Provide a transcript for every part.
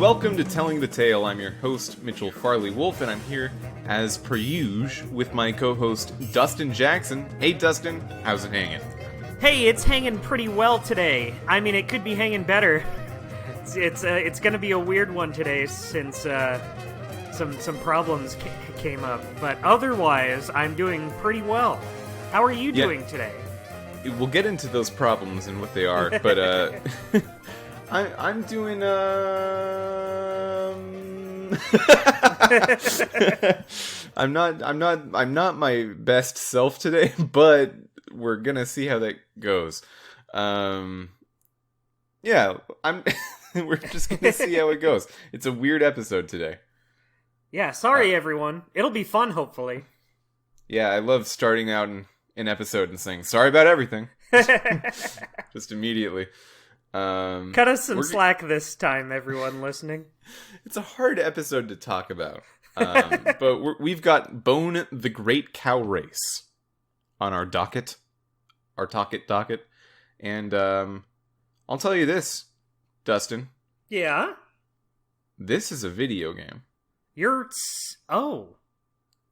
welcome to Telling the Tale. I'm your host, Mitchell Farley-Wolf, and I'm here, as per usual, with my co-host, Dustin Jackson. Hey, Dustin, how's it hanging? Hey, it's hanging pretty well today. I mean, it could be hanging better. It's gonna be a weird one today since some problems came up, but otherwise, I'm doing pretty well. How are you doing today? We'll get into those problems and what they are, but I'm doing I'm not my best self today, but we're gonna see how that goes. Yeah, we're just gonna see how it goes. It's a weird episode today. Yeah, sorry everyone. It'll be fun, hopefully. Yeah, I love starting out an episode and saying sorry about everything. Just immediately. Cut us some slack this time, everyone listening. It's a hard episode to talk about. But we've got Bone the Great Cow Race on our docket. Our docket. And I'll tell you this, Dustin. Yeah? This is a video game.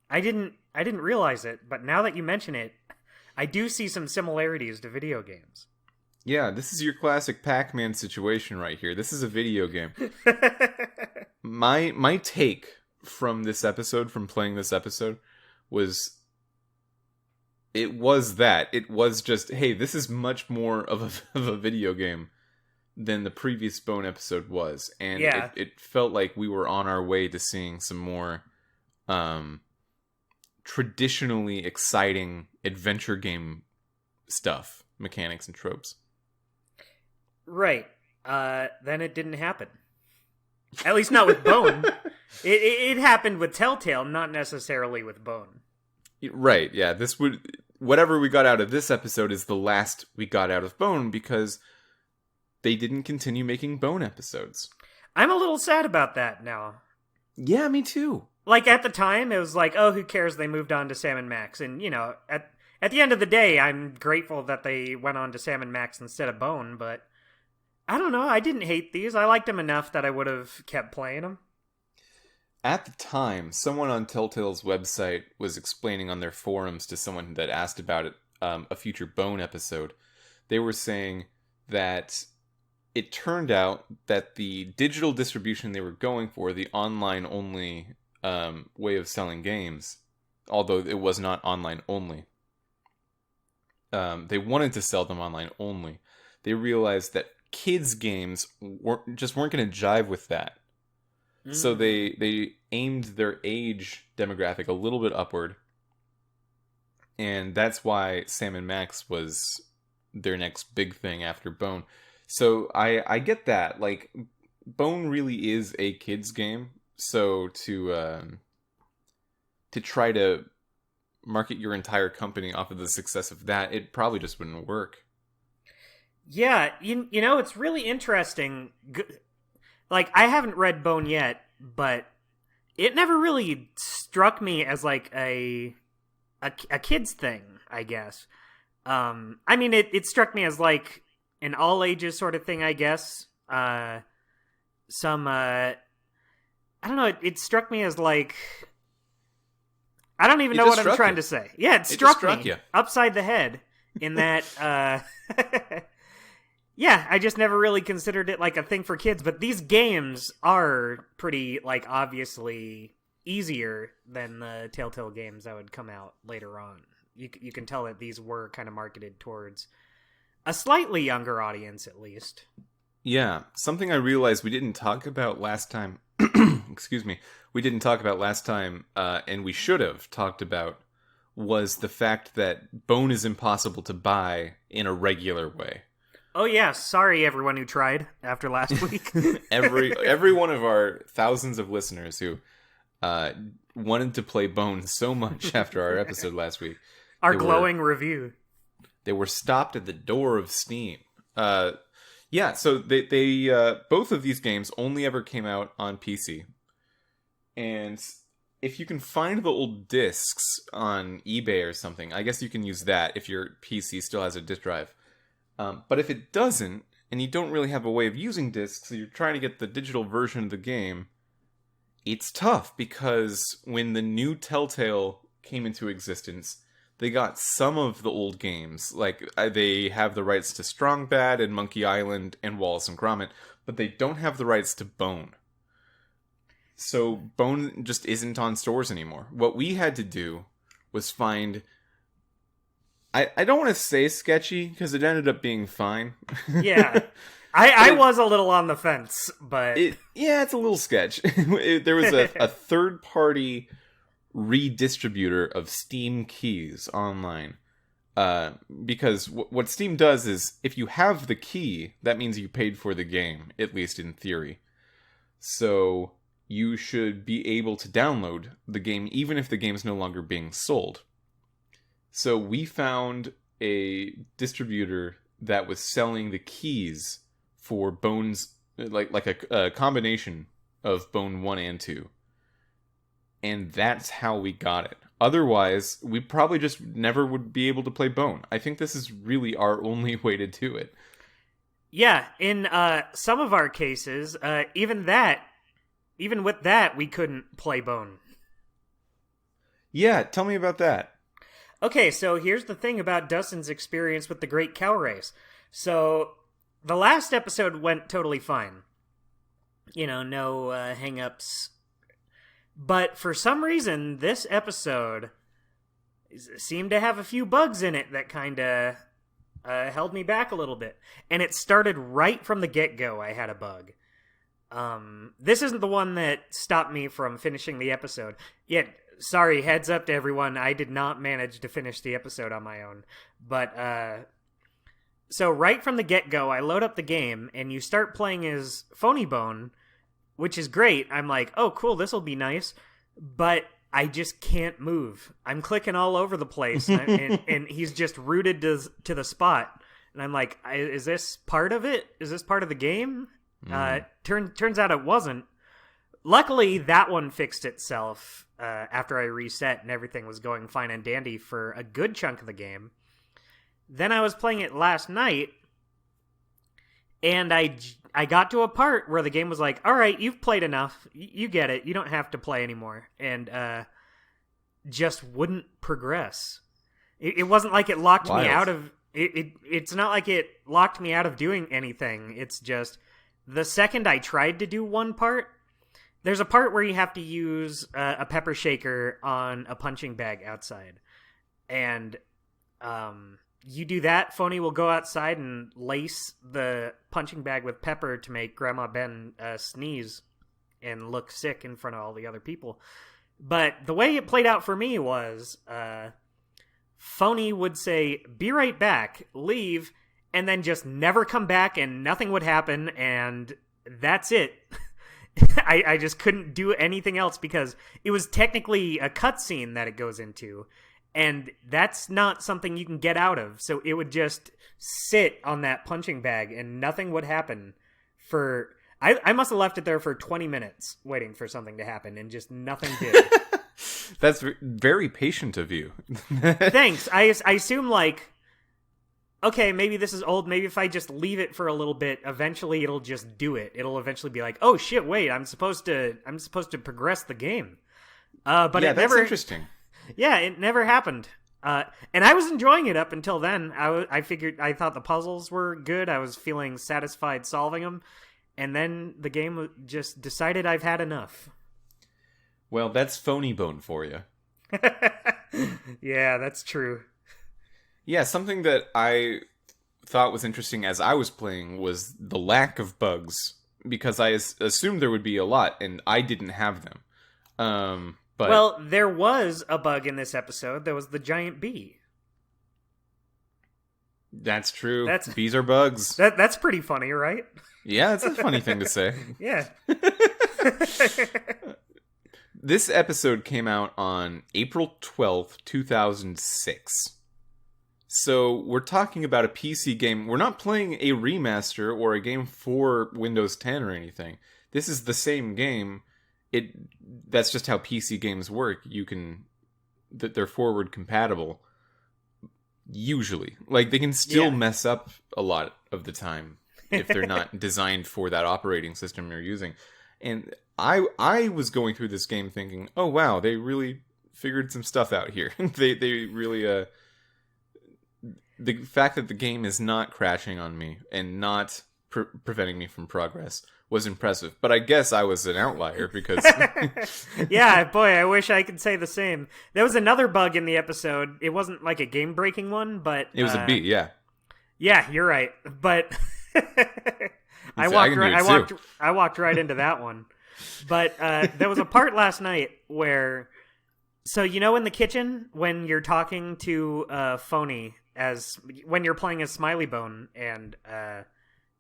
I didn't realize it, but now that you mention it, I do see some similarities to video games. Yeah, this is your classic Pac-Man situation right here. This is a video game. My take from this episode, from playing this episode, was just, hey, this is much more of a video game than the previous Bone episode was. And yeah. it felt like we were on our way to seeing some more traditionally exciting adventure game stuff, mechanics and tropes. Right. Then it didn't happen. At least not with Bone. It happened with Telltale, not necessarily with Bone. Right, yeah. Whatever we got out of this episode is the last we got out of Bone, because they didn't continue making Bone episodes. I'm a little sad about that now. Yeah, me too. Like, at the time, it was like, oh, who cares? They moved on to Sam & Max. And, you know, at the end of the day, I'm grateful that they went on to Sam & Max instead of Bone, but I don't know. I didn't hate these. I liked them enough that I would have kept playing them. At the time, someone on Telltale's website was explaining on their forums to someone that asked about it, a future Bone episode. They were saying that it turned out that the digital distribution they were going for, the online-only way of selling games, although it was not online only, they wanted to sell them online only. They realized that kids' games weren't going to jive with that. Mm. So they aimed their age demographic a little bit upward. And that's why Sam & Max was their next big thing after Bone. So I get that. Like, Bone really is a kids' game. So to try to market your entire company off of the success of that, it probably just wouldn't work. Yeah, you know, it's really interesting. Like, I haven't read Bone yet, but it never really struck me as, like, a kid's thing, I guess. I mean, it struck me as, like, an all-ages sort of thing, I guess. I don't know, it struck me as, like, I don't even know what I'm trying to say. Yeah, it struck me upside the head in that, yeah, I just never really considered it like a thing for kids, but these games are pretty, like, obviously easier than the Telltale games that would come out later on. You can tell that these were kind of marketed towards a slightly younger audience, at least. Yeah, something I realized we didn't talk about last time, excuse me, and we should have talked about, was the fact that Bone is impossible to buy in a regular way. Oh yeah, sorry everyone who tried after last week. every one of our thousands of listeners who wanted to play Bone so much after our episode last week. Our glowing review. They were stopped at the door of Steam. Yeah, so they both of these games only ever came out on PC. And if you can find the old discs on eBay or something, I guess you can use that if your PC still has a disk drive. But if it doesn't, and you don't really have a way of using discs, so you're trying to get the digital version of the game, it's tough because when the new Telltale came into existence, they got some of the old games. Like, they have the rights to Strong Bad and Monkey Island and Wallace and Gromit, but they don't have the rights to Bone. So Bone just isn't on stores anymore. What we had to do was find... I don't want to say sketchy, because it ended up being fine. Yeah. I was a little on the fence, but... it's a little sketch. There was a third-party redistributor of Steam keys online. Because what Steam does is, if you have the key, that means you paid for the game, at least in theory. So you should be able to download the game even if the game's no longer being sold. So we found a distributor that was selling the keys for Bones, like a combination of Bone 1 and 2. And that's how we got it. Otherwise, we probably just never would be able to play Bone. I think this is really our only way to do it. Yeah, in some of our cases, even with that, we couldn't play Bone. Yeah, tell me about that. Okay, so here's the thing about Dustin's experience with the Great Cow Race. So, the last episode went totally fine. You know, no hang-ups. But for some reason, this episode seemed to have a few bugs in it that kind of held me back a little bit. And it started right from the get-go, I had a bug. This isn't the one that stopped me from finishing the episode. Yet, sorry, heads up to everyone, I did not manage to finish the episode on my own. But, so right from the get-go, I load up the game, and you start playing as Phony Bone, which is great. I'm like, oh, cool, this'll be nice. But I just can't move. I'm clicking all over the place, and he's just rooted to the spot. And I'm like, is this part of it? Is this part of the game? Turns out it wasn't. Luckily, that one fixed itself after I reset and everything was going fine and dandy for a good chunk of the game. Then I was playing it last night, and I got to a part where the game was like, all right, you've played enough. You get it. You don't have to play anymore. And just wouldn't progress. It wasn't like it locked me out of... It's not like it locked me out of doing anything. It's just... The second I tried to do one part, there's a part where you have to use a pepper shaker on a punching bag outside. And you do that, Phony will go outside and lace the punching bag with pepper to make Grandma Ben sneeze and look sick in front of all the other people. But the way it played out for me was Phony would say, be right back, leave, and then just never come back and nothing would happen, and that's it. I just couldn't do anything else because it was technically a cutscene that it goes into, and that's not something you can get out of. So it would just sit on that punching bag and nothing would happen for... I must have left it there for 20 minutes waiting for something to happen, and just nothing did. That's very patient of you. Thanks. I assume, like... Okay, maybe this is old. Maybe if I just leave it for a little bit, eventually it'll just do it. It'll eventually be like, "Oh shit, wait, I'm supposed to progress the game." But yeah, it that's never interesting. Yeah, it never happened. And I was enjoying it up until then. I thought the puzzles were good. I was feeling satisfied solving them, and then the game just decided I've had enough. Well, that's Phony Bone for you. Yeah, that's true. Yeah, something that I thought was interesting as I was playing was the lack of bugs, because I assumed there would be a lot, and I didn't have them. But well, there was a bug in this episode. There was the giant bee. That's true. Bees are bugs. That's pretty funny, right? Yeah, it's a funny thing to say. Yeah. This episode came out on April 12th, 2006. So we're talking about a PC game. We're not playing a remaster or a game for Windows 10 or anything. This is the same game. That's just how PC games work. They're forward compatible. Usually. Like, they can still mess up a lot of the time. if they're not designed for that operating system you're using. And I was going through this game thinking, oh wow, they really figured some stuff out here. they really the fact that the game is not crashing on me and not preventing me from progress was impressive. But I guess I was an outlier because yeah, boy, I wish I could say the same. There was another bug in the episode. It wasn't like a game breaking one, but it was a B, yeah. Yeah, you're right. But I walked right into that one. But there was a part last night where, so you know in the kitchen when you're talking to Phony when you're playing as Smiley Bone and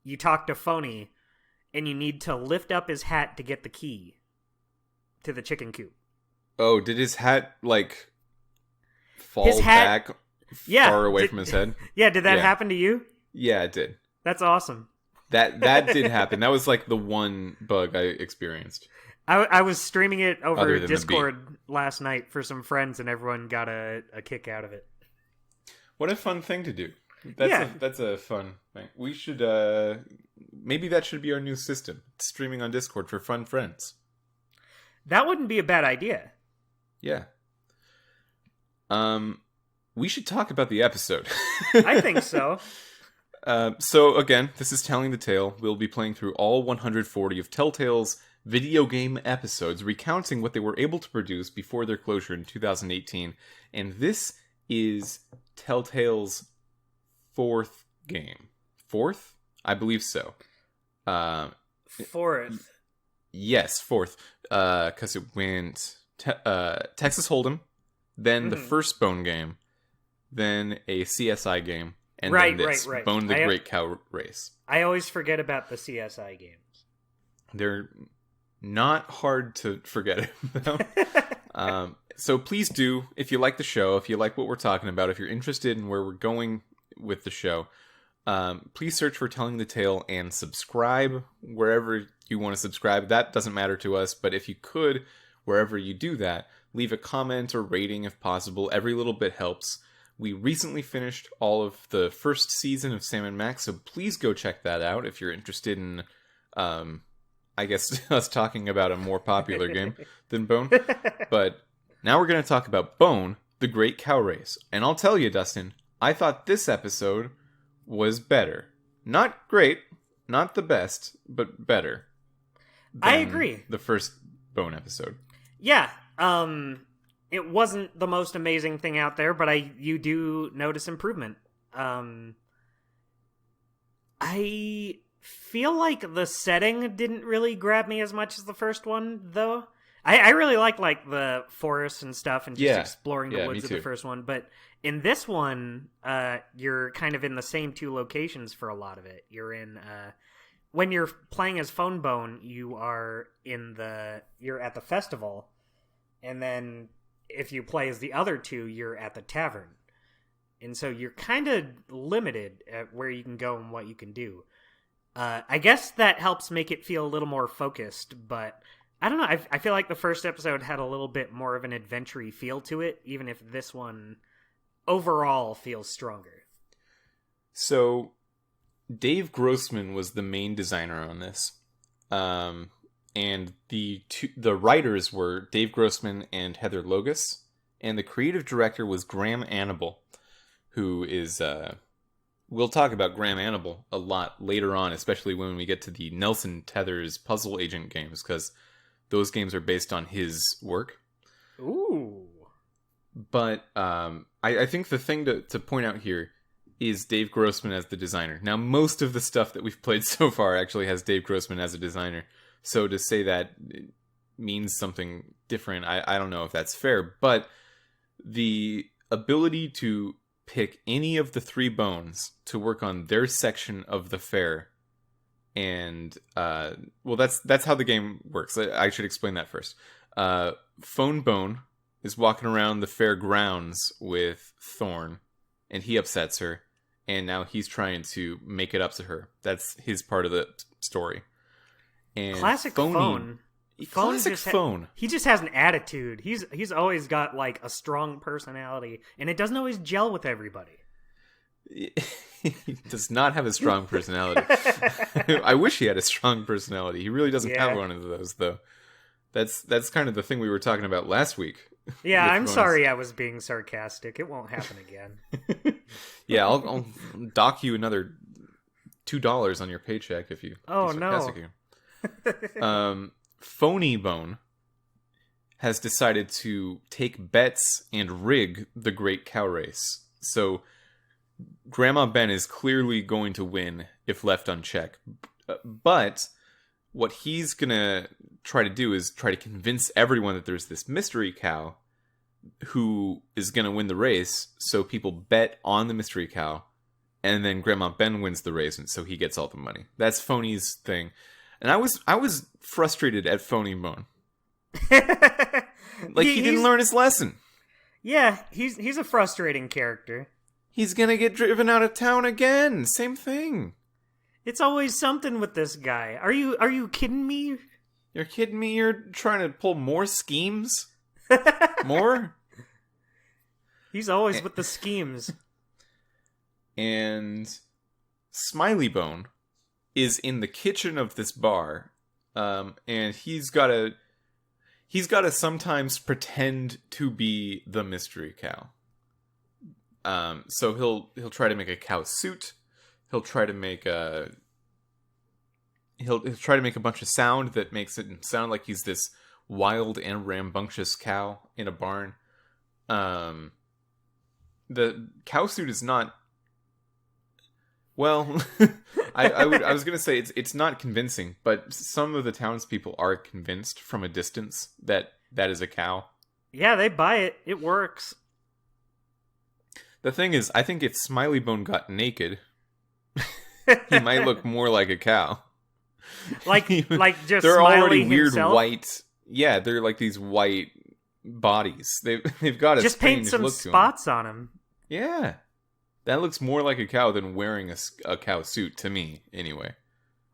you talk to Phony and you need to lift up his hat to get the key to the chicken coop. Oh, did his hat fall back far away from his head? Yeah, did that happen to you? Yeah, it did. That's awesome. That did happen. That was like the one bug I experienced. I was streaming it over Discord last night for some friends, and everyone got a kick out of it. What a fun thing to do. That's a fun thing. We should maybe that should be our new system. Streaming on Discord for fun friends. That wouldn't be a bad idea. Yeah. We should talk about the episode. I think so. So again, this is Telling the Tale. We'll be playing through all 140 of Telltale's video game episodes, recounting what they were able to produce before their closure in 2018. And this is Telltale's fourth game. Fourth? I believe so. Fourth. Yes, fourth. Because it went Texas Hold'em, then the first Bone game, then a CSI game, and then this, Bone the Great Cow Race. I always forget about the CSI games. They're not hard to forget about. So please do, if you like the show, if you like what we're talking about, if you're interested in where we're going with the show, please search for Telling the Tale and subscribe wherever you want to subscribe. That doesn't matter to us, but if you could, wherever you do that, leave a comment or rating if possible. Every little bit helps. We recently finished all of the first season of Sam & Max, so please go check that out if you're interested in, I guess, us talking about a more popular game than Bone. But now we're going to talk about Bone, the Great Cow Race. And I'll tell you, Dustin, I thought this episode was better. Not great, not the best, but better. I agree. The first Bone episode. Yeah, it wasn't the most amazing thing out there, but you do notice improvement. I feel like the setting didn't really grab me as much as the first one, though. I really liked the forests and stuff and just exploring the woods of the first one, but in this one, you're kind of in the same two locations for a lot of it. You're in when you're playing as Phone Bone, you're at the festival, and then if you play as the other two, you're at the tavern. And so you're kind of limited at where you can go and what you can do. I guess that helps make it feel a little more focused, but I don't know. I feel like the first episode had a little bit more of an adventure-y feel to it, even if this one overall feels stronger. So, Dave Grossman was the main designer on this. And the writers were Dave Grossman and Heather Logus, and the creative director was Graham Annable, who is we'll talk about Graham Annable a lot later on, especially when we get to the Nelson Tethers puzzle agent games, because those games are based on his work. Ooh. But I think the thing to point out here is Dave Grossman as the designer. Now, most of the stuff that we've played so far actually has Dave Grossman as a designer. So to say that it means something different, I don't know if that's fair. But the ability to pick any of the three bones to work on their section of the fair, and well, that's how the game works. I should explain that first. Phone Bone is walking around the fair grounds with Thorn, and he upsets her, and now he's trying to make it up to her. That's his part of the story. And classic Phone. Classic Phone. He just has an attitude. He's always got a strong personality, and it doesn't always gel with everybody. He does not have a strong personality. I wish he had a strong personality. He really doesn't have one of those, though. That's kind of the thing we were talking about last week. Yeah, I'm sorry I was being sarcastic. It won't happen again. Yeah, I'll dock you another $2 on your paycheck if you be sarcastic again. Phony Bone has decided to take bets and rig the Great Cow Race. So Grandma Ben is clearly going to win if left unchecked. But what he's going to try to do is try to convince everyone that there's this mystery cow who is going to win the race. So people bet on the mystery cow, and then Grandma Ben wins the race, and so he gets all the money. That's Phony's thing. And I was frustrated at Phony Bone. Like he didn't learn his lesson. Yeah, he's a frustrating character. He's gonna get driven out of town again. Same thing. It's always something with this guy. Are you kidding me? You're kidding me? You're trying to pull more schemes? More? He's always with the schemes. And Smiley Bone is in the kitchen of this bar, and he's got to sometimes pretend to be the mystery cow. So he'll try to make a cow suit. He'll try to make he'll try to make a bunch of sound that makes it sound like he's this wild and rambunctious cow in a barn. The cow suit is not. Well, I was gonna say it's not convincing, but some of the townspeople are convinced from a distance that is a cow. Yeah, they buy it. It works. The thing is, I think if Smiley Bone got naked, he might look more like a cow. Like just they're Smiley already weird himself? white. Yeah, they're like these white bodies. They've got a just strange paint some look to spots on him. Yeah. That looks more like a cow than wearing a cow suit, to me, anyway.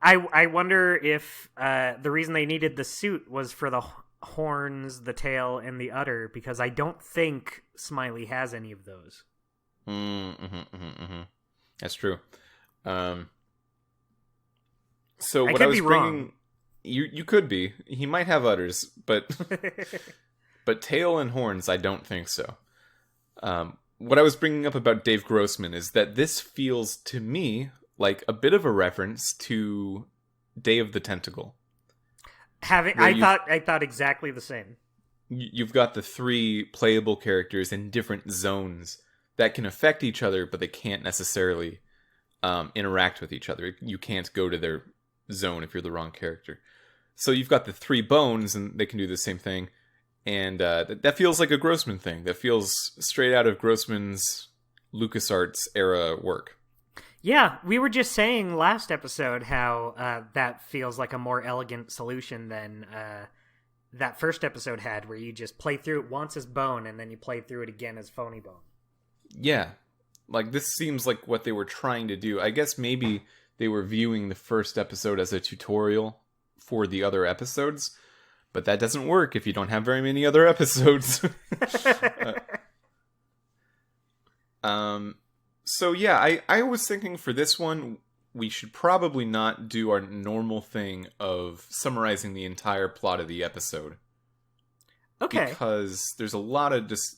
I wonder if the reason they needed the suit was for the horns, the tail, and the udder, because I don't think Smiley has any of those. That's true. So what I was bringing... Wrong. You could be. He might have udders, but but tail and horns, I don't think so. What I was bringing up about Dave Grossman is that this feels to me like a bit of a reference to Day of the Tentacle. I thought exactly the same. You've got the three playable characters in different zones that can affect each other, but they can't necessarily interact with each other. You can't go to their zone if you're the wrong character. So you've got the three bones, and they can do the same thing. And that feels like a Grossman thing. That feels straight out of Grossman's LucasArts era work. Yeah, we were just saying last episode how that feels like a more elegant solution than that first episode had, where you just play through it once as Bone, and then you play through it again as Phony Bone. Yeah. Like, this seems like what they were trying to do. I guess maybe they were viewing the first episode as a tutorial for the other episodes, but that doesn't work if you don't have very many other episodes. So yeah, I was thinking for this one, we should probably not do our normal thing of summarizing the entire plot of the episode. Okay. Because there's a lot of just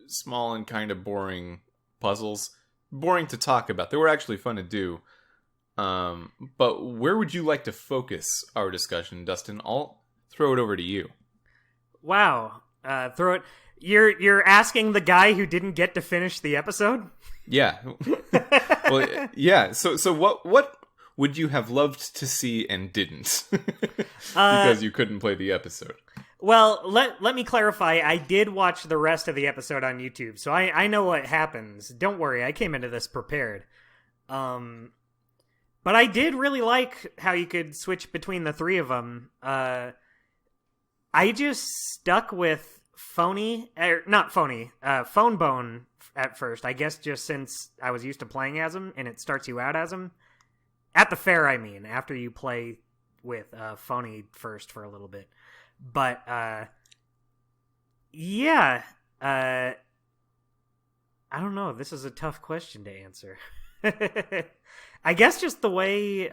small and kind of boring puzzles. Boring to talk about. They were actually fun to do. But where would you like to focus our discussion, Dustin? I'll throw it over to you. Wow. Throw it. You're asking the guy who didn't get to finish the episode? Yeah. Well, yeah. So what would you have loved to see and didn't? Because you couldn't play the episode. Well, let me clarify. I did watch the rest of the episode on YouTube, so I know what happens. Don't worry, I came into this prepared. But I did really like how you could switch between the three of them. I just stuck with Phone Bone at first. I guess just since I was used to playing as him, and it starts you out as him. At the fair, I mean, after you play with Phony first for a little bit. But, yeah, I don't know. This is a tough question to answer. I guess just the way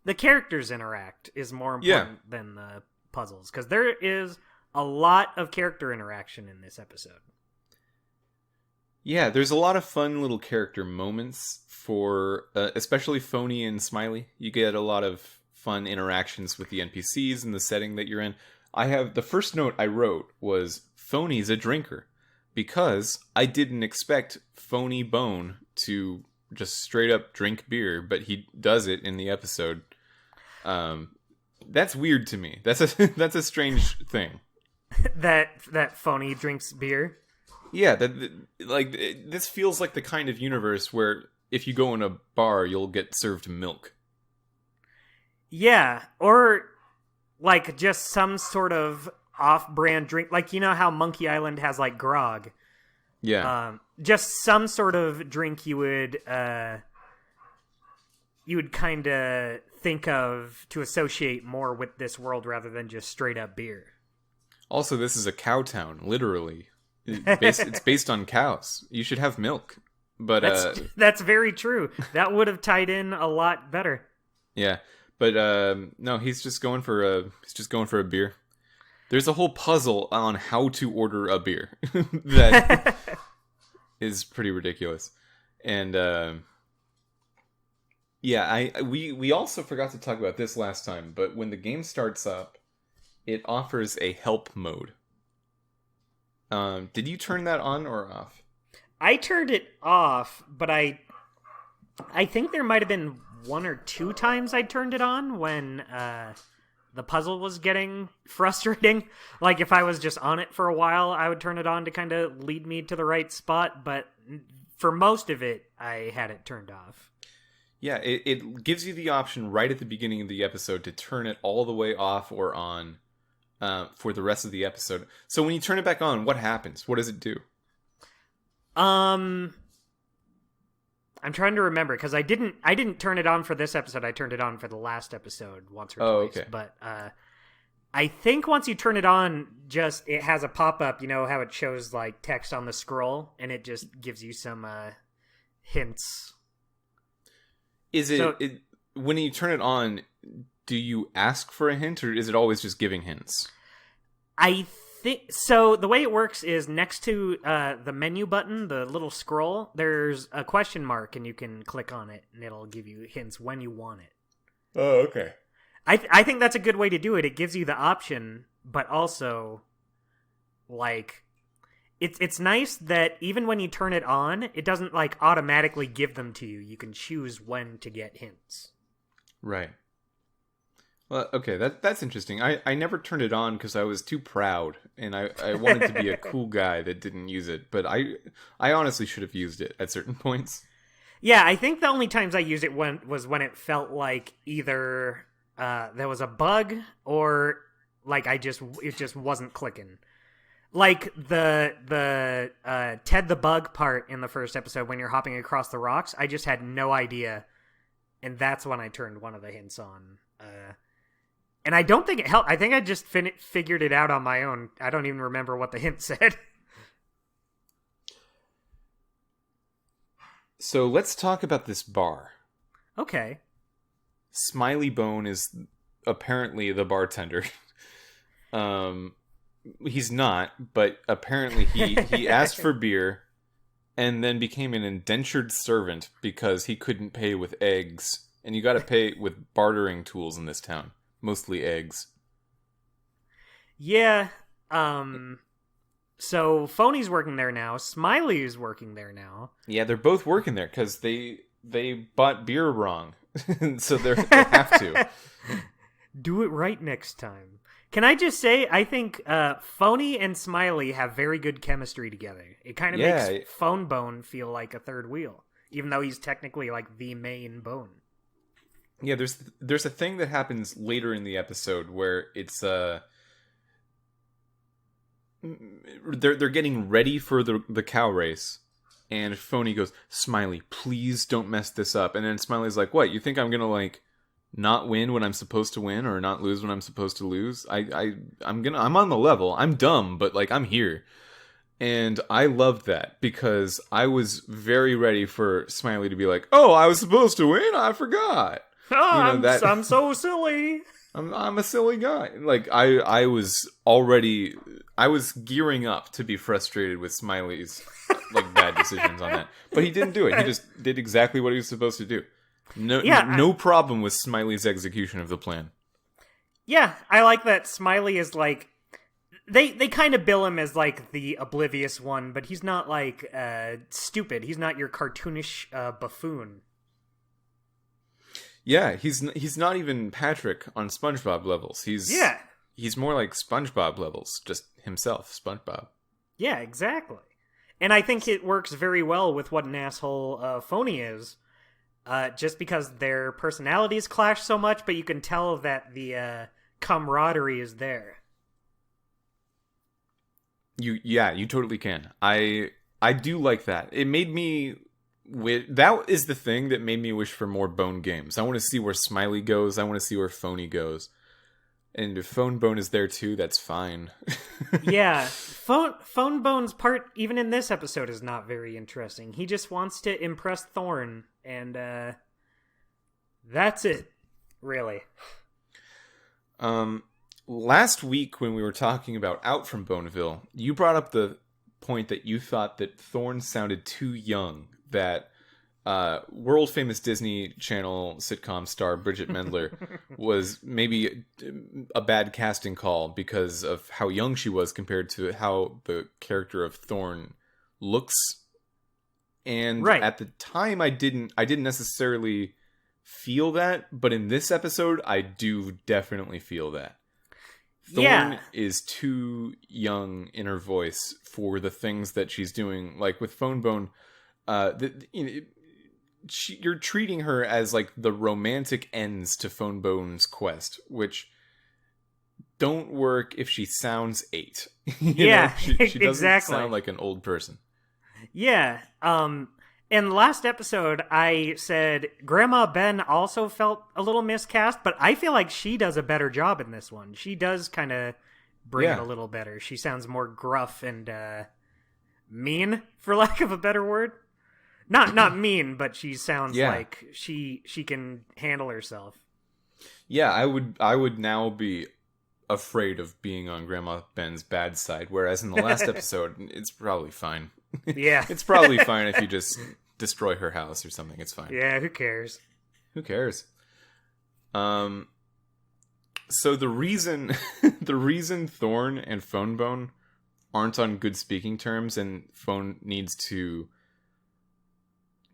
the characters interact is more Yeah. important than the puzzles, because there is a lot of character interaction in this episode. Yeah, there's a lot of fun little character moments for, especially Phony and Smiley. You get a lot of fun interactions with the NPCs and the setting that you're in. The first note I wrote was, Phony's a drinker, because I didn't expect Phony Bone to just straight up drink beer, but he does it in the episode. That's weird to me. That's a strange thing. that Phony drinks beer. Yeah, this feels like the kind of universe where if you go in a bar, you'll get served milk. Yeah, or like just some sort of off-brand drink. Like, you know how Monkey Island has like grog? Yeah. Just some sort of drink you would kind of think of to associate more with this world rather than just straight up beer. Also, this is a cow town, literally. It's based on cows. You should have milk. But that's very true. That would have tied in a lot better. Yeah, but no, he's just going for a beer. There's a whole puzzle on how to order a beer that is pretty ridiculous. And yeah, we also forgot to talk about this last time, but when the game starts up, it offers a help mode. Did you turn that on or off? I turned it off, but I think there might have been 1 or 2 times I turned it on when the puzzle was getting frustrating. Like, if I was just on it for a while, I would turn it on to kind of lead me to the right spot, but for most of it, I had it turned off. Yeah, it gives you the option right at the beginning of the episode to turn it all the way off or on for the rest of the episode. So when you turn it back on, what happens? What does it do? I'm trying to remember, because I didn't turn it on for this episode. I turned it on for the last episode once or twice. Okay. But I think once you turn it on, just it has a pop-up. You know how it shows like text on the scroll, and it just gives you some hints. Is it when you turn it on? Do you ask for a hint, or is it always just giving hints? I think so. The way it works is next to the menu button, the little scroll, there's a question mark, and you can click on it, and it'll give you hints when you want it. Oh, okay. I think that's a good way to do it. It gives you the option, but also, like, it's nice that even when you turn it on, it doesn't like automatically give them to you. You can choose when to get hints. Right. Well, okay, that's interesting. I never turned it on because I was too proud, and I wanted to be a cool guy that didn't use it. But I honestly should have used it at certain points. Yeah, I think the only times I used it was when it felt like either there was a bug or like it just wasn't clicking. Like the Ted the Bug part in the first episode when you're hopping across the rocks, I just had no idea, and that's when I turned one of the hints on. And I don't think it helped. I think I just figured it out on my own. I don't even remember what the hint said. So let's talk about this bar. Okay. Smiley Bone is apparently the bartender. He's not, but apparently he asked for beer and then became an indentured servant because he couldn't pay with eggs. And you gotta pay with bartering tools in this town. Mostly eggs. Yeah. So Phony's working there now. Smiley's working there now. Yeah, they're both working there because they bought beer wrong. So they have to. Do it right next time. Can I just say, I think Phony and Smiley have very good chemistry together. It kind of makes Phone Bone feel like a third wheel, even though he's technically like the main bone. Yeah, there's a thing that happens later in the episode where it's they're getting ready for the cow race, and Phony goes, "Smiley, please don't mess this up." And then Smiley's like, "What? You think I'm gonna like not win when I'm supposed to win, or not lose when I'm supposed to lose? I'm on the level. I'm dumb, but like I'm here." And I loved that because I was very ready for Smiley to be like, "Oh, I was supposed to win. I forgot." Oh, You know that I'm so silly. I'm a silly guy. Like I was already I was gearing up to be frustrated with Smiley's like bad decisions on that, but he didn't do it. He just did exactly what he was supposed to do. No problem with Smiley's execution of the plan. Yeah, I like that Smiley is like they kind of bill him as like the oblivious one, but he's not like stupid. He's not your cartoonish buffoon. Yeah, he's not even Patrick on SpongeBob levels. He's more like SpongeBob levels, just himself, SpongeBob. Yeah, exactly. And I think it works very well with what an asshole Phony is. Just because their personalities clash so much, but you can tell that the camaraderie is there. You totally can. I do like that. It made me that is the thing that made me wish for more Bone games. I want to see where Smiley goes. I want to see where Phony goes. And if Phone Bone is there too, that's fine. Yeah, Phone Bone's part, even in this episode, is not very interesting. He just wants to impress Thorn, and that's it, really. Last week when we were talking about Out from Boneville, you brought up the point that you thought that Thorn sounded too young, that world famous Disney Channel sitcom star Bridget Mendler was maybe a bad casting call because of how young she was compared to how the character of Thorn looks. And at the time I didn't necessarily feel that, but in this episode I do definitely feel that. Thorn is too young in her voice for the things that she's doing. Like with Phone Bone, you're treating her as like the romantic ends to Phone Bone's quest, which don't work if she sounds 8. She doesn't exactly. sound like an old person. Yeah. In the last episode, I said Grandma Ben also felt a little miscast, but I feel like she does a better job in this one. She does kind of bring it a little better. She sounds more gruff and mean, for lack of a better word. Not mean, but she sounds like she can handle herself. Yeah, I would now be afraid of being on Grandma Ben's bad side, whereas in the last episode, it's probably fine. Yeah. It's probably fine if you just destroy her house or something. It's fine. Yeah, who cares? Who cares? So the reason Thorn and Phone Bone aren't on good speaking terms and Phone needs to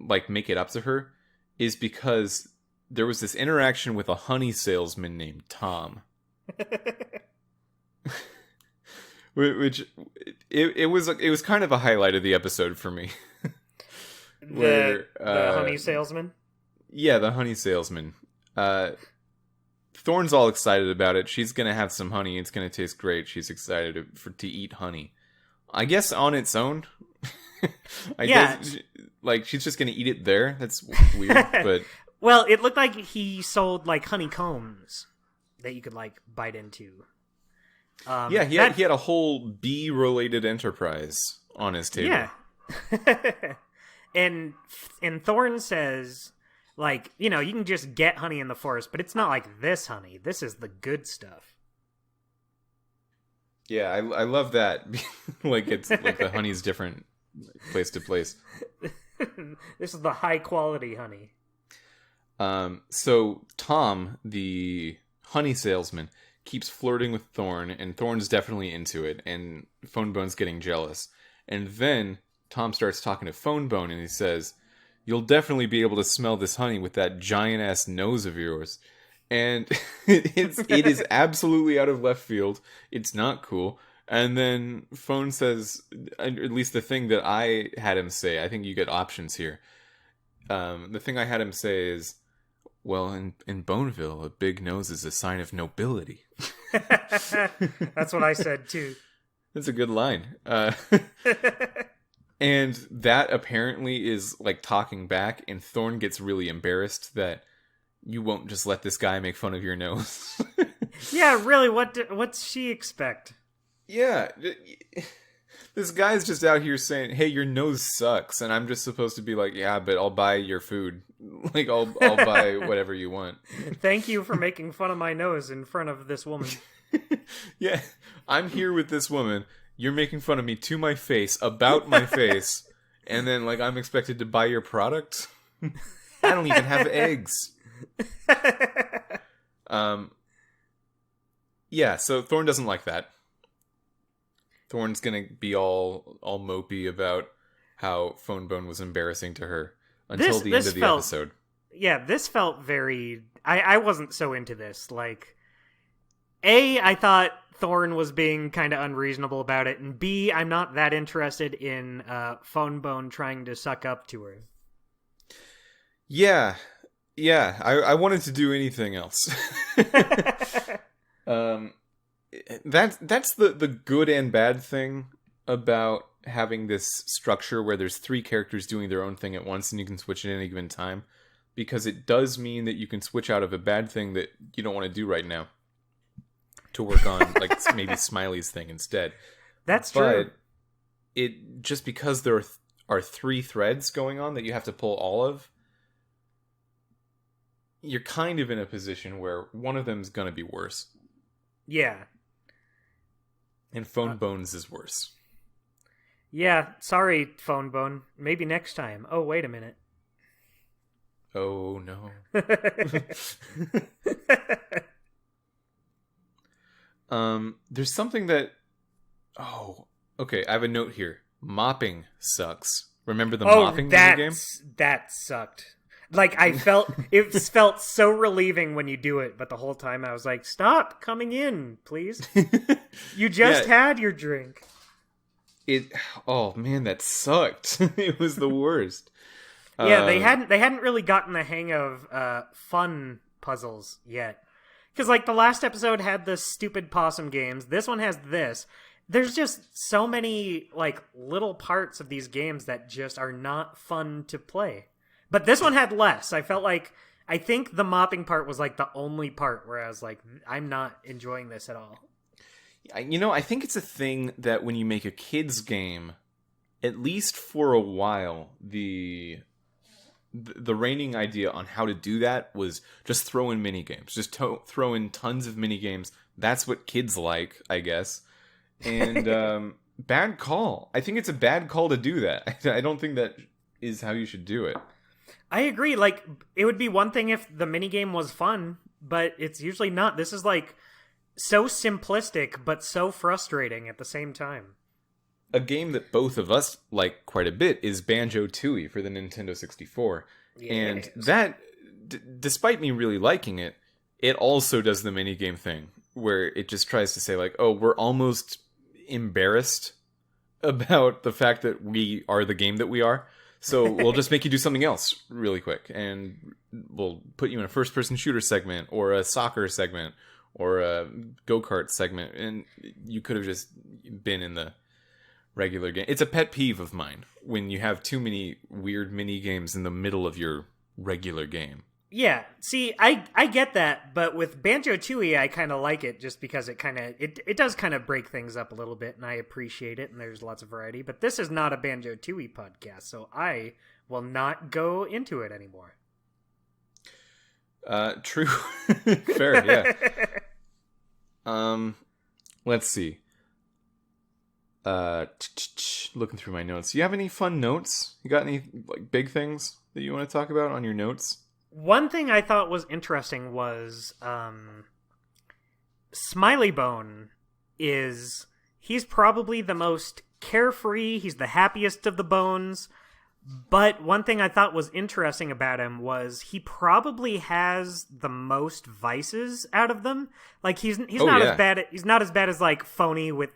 like make it up to her is because there was this interaction with a honey salesman named Tom. Which it was kind of a highlight of the episode for me. The honey salesman? Yeah, the honey salesman. Thorn's all excited about it. She's gonna have some honey. It's gonna taste great. She's excited to eat honey. I guess on its own. I guess like she's just gonna eat it there. That's weird, but well, it looked like he sold like honeycombs that you could like bite into. He had a whole bee-related enterprise on his table. Yeah. and Thorn says, like, you know, you can just get honey in the forest, but it's not like this honey. This is the good stuff. Yeah, I love that. Like, it's like the honey's different place to place. This is the high-quality honey. So Tom, the honey salesman, keeps flirting with Thorn, and Thorn's definitely into it, and Phone Bone's getting jealous. And then Tom starts talking to Phone Bone, and he says, "You'll definitely be able to smell this honey with that giant-ass nose of yours." And it is absolutely out of left field. It's not cool. And then Phone says, at least the thing that I had him say, I think you get options here. The thing I had him say is, well, in Bonneville, a big nose is a sign of nobility. That's what I said, too. That's a good line. And that apparently is like talking back, and Thorn gets really embarrassed that you won't just let this guy make fun of your nose. Yeah, really, what's she expect? Yeah. This guy's just out here saying, "Hey, your nose sucks," and I'm just supposed to be like, "Yeah, but I'll buy your food. Like, I'll buy whatever you want." Thank you for making fun of my nose in front of this woman. Yeah, I'm here with this woman. You're making fun of me to my face, about my face, and then like I'm expected to buy your product. I don't even have eggs. Yeah, so Thorn doesn't like that. Thorn's gonna be all mopey about how Phone Bone was embarrassing to her until the end of the episode. Yeah, this felt very... I wasn't so into this. Like, A, I thought Thorn was being kind of unreasonable about it, and B, I'm not that interested in Phone Bone trying to suck up to her. Yeah, I wanted to do anything else. That's the good and bad thing about having this structure where there's three characters doing their own thing at once and you can switch at any given time, because it does mean that you can switch out of a bad thing that you don't want to do right now to work on like maybe Smiley's thing instead. That's true. But it just because there are three threads going on that you have to pull all of, you're kind of in a position where one of them's going to be worse. Yeah. And Phone Bones is worse. Yeah, sorry, Phone Bone. Maybe next time. Oh, wait a minute. Oh, no. There's something that... Oh, okay, I have a note here. Mopping sucks. Remember the mopping game? That sucked. Like, it felt so relieving when you do it, but the whole time I was like, stop coming in, please. You just had your drink. Oh man, that sucked. It was the worst. Yeah, they hadn't really gotten the hang of fun puzzles yet. Because, like, the last episode had the stupid possum games. This one has this. There's just so many, like, little parts of these games that just are not fun to play. But this one had less. I think the mopping part was like the only part where I was like, I'm not enjoying this at all. You know, I think it's a thing that when you make a kid's game, at least for a while, the reigning idea on how to do that was just throw in mini games. Just throw in tons of mini games. That's what kids like, I guess. And bad call. I think it's a bad call to do that. I don't think that is how you should do it. I agree. Like, it would be one thing if the minigame was fun, but it's usually not. This is, like, so simplistic, but so frustrating at the same time. A game that both of us like quite a bit is Banjo-Tooie for the Nintendo 64. Yeah, and that, despite me really liking it, it also does the minigame thing, where it just tries to say, like, oh, we're almost embarrassed about the fact that we are the game that we are. So we'll just make you do something else really quick, and we'll put you in a first-person shooter segment, or a soccer segment, or a go-kart segment, and you could have just been in the regular game. It's a pet peeve of mine when you have too many weird mini-games in the middle of your regular game. Yeah, see, I get that, but with Banjo-Tooie, I kind of like it just because it does kind of break things up a little bit, and I appreciate it, and there's lots of variety, but this is not a Banjo-Tooie podcast, so I will not go into it anymore. True. Fair, yeah. Let's see. Looking through my notes. You have any fun notes? You got any like big things that you want to talk about on your notes? One thing I thought was interesting was Smiley Bone he's probably the most carefree, he's the happiest of the bones, but one thing I thought was interesting about him was he probably has the most vices out of them. Like he's not as bad as like Phony with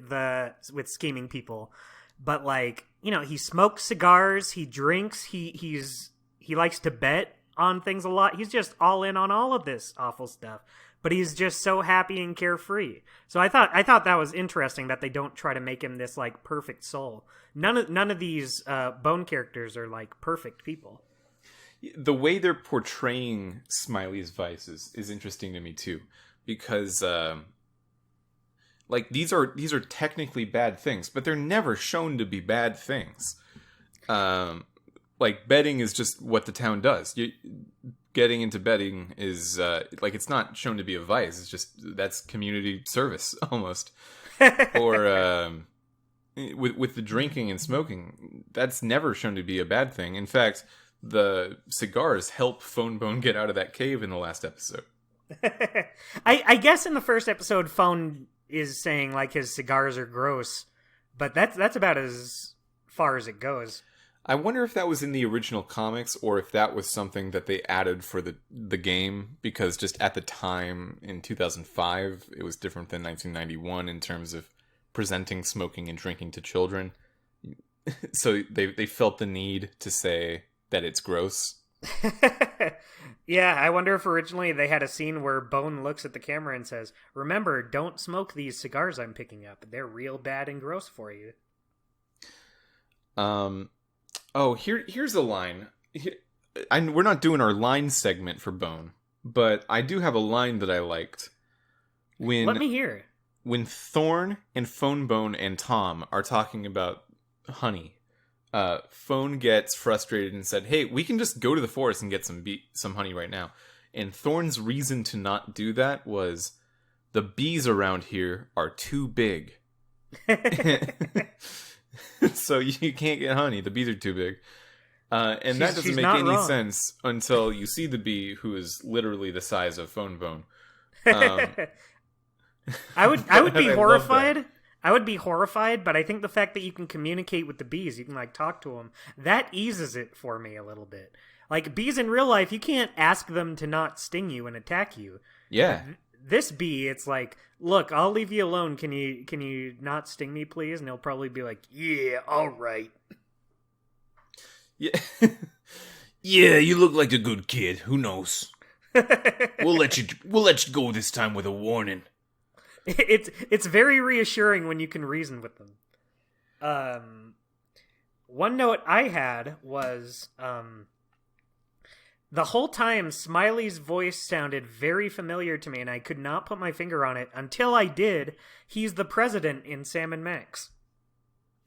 scheming people, but like, you know, he smokes cigars, he drinks, he likes to bet on things a lot. He's just all in on all of this awful stuff, but he's just so happy and carefree. So I thought that was interesting that they don't try to make him this like perfect soul. None of these Bone characters are like perfect people. The way they're portraying Smiley's vices is interesting to me too, because Like these are technically bad things, but they're never shown to be bad things. Like betting is just what the town does. Getting into betting is like it's not shown to be a vice. It's just that's community service almost. Or with the drinking and smoking, that's never shown to be a bad thing. In fact, the cigars help Phone Bone get out of that cave in the last episode. I guess in the first episode, Phone is saying like his cigars are gross, but that's about as far as it goes. I wonder if that was in the original comics or if that was something that they added for the game, because just at the time in 2005, it was different than 1991 in terms of presenting smoking and drinking to children. So they felt the need to say that it's gross. Yeah, I wonder if originally they had a scene where Bone looks at the camera and says, "Remember, don't smoke these cigars I'm picking up. They're real bad and gross for you." Oh, here's a line. We're not doing our line segment for Bone, but I do have a line that I liked. Let me hear. When Thorn and Phone Bone and Tom are talking about honey, Phone gets frustrated and said, "Hey, we can just go to the forest and get some honey right now." And Thorn's reason to not do that was the bees around here are too big. So you can't get honey. The bees are too big. And that doesn't make any sense until you see the bee, who is literally the size of Phone Bone. I would be horrified. I would be horrified, but I think the fact that you can communicate with the bees, you can like talk to them, that eases it for me a little bit. Like bees in real life, you can't ask them to not sting you and attack you. Yeah. This bee, it's like, look, I'll leave you alone. Can you not sting me, please? And he'll probably be like, yeah, all right. Yeah. Yeah, you look like a good kid. Who knows? We'll let you go this time with a warning. It's very reassuring when you can reason with them. One note I had was the whole time Smiley's voice sounded very familiar to me, and I could not put my finger on it until I did. He's the president in Sam and Max.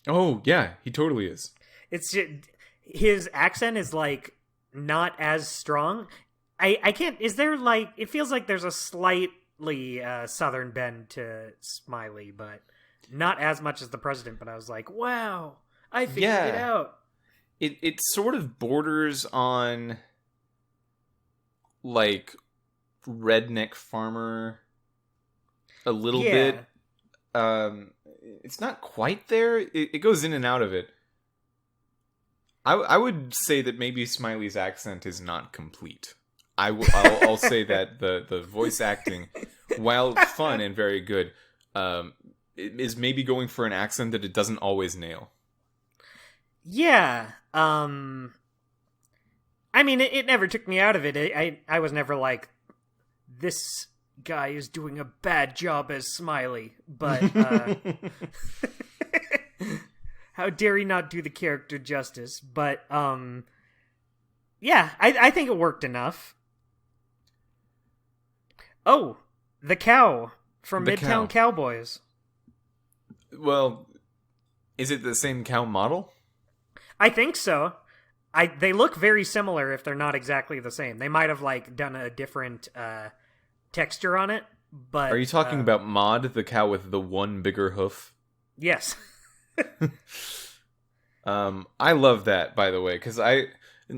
Oh yeah, he totally is. It's just, his accent is like not as strong. I can't. Is there like? It feels like there's a slightly southern bend to Smiley, but not as much as the president. But I was like, wow, I figured it out. It sort of borders on like redneck farmer a little bit. It's not quite there. It goes in and out of it. I would say that maybe Smiley's accent is not complete. I'll say that the voice acting, while fun and very good, is maybe going for an accent that it doesn't always nail. Yeah. I mean, it never took me out of it. I was never like, this guy is doing a bad job as Smiley, but how dare he not do the character justice? But yeah, I think it worked enough. Oh, the cow from Midtown Cowboys. Well, is it the same cow model? I think so. They look very similar if they're not exactly the same. They might have like done a different texture on it, but... Are you talking about Maud, the cow with the one bigger hoof? Yes. I love that, by the way, because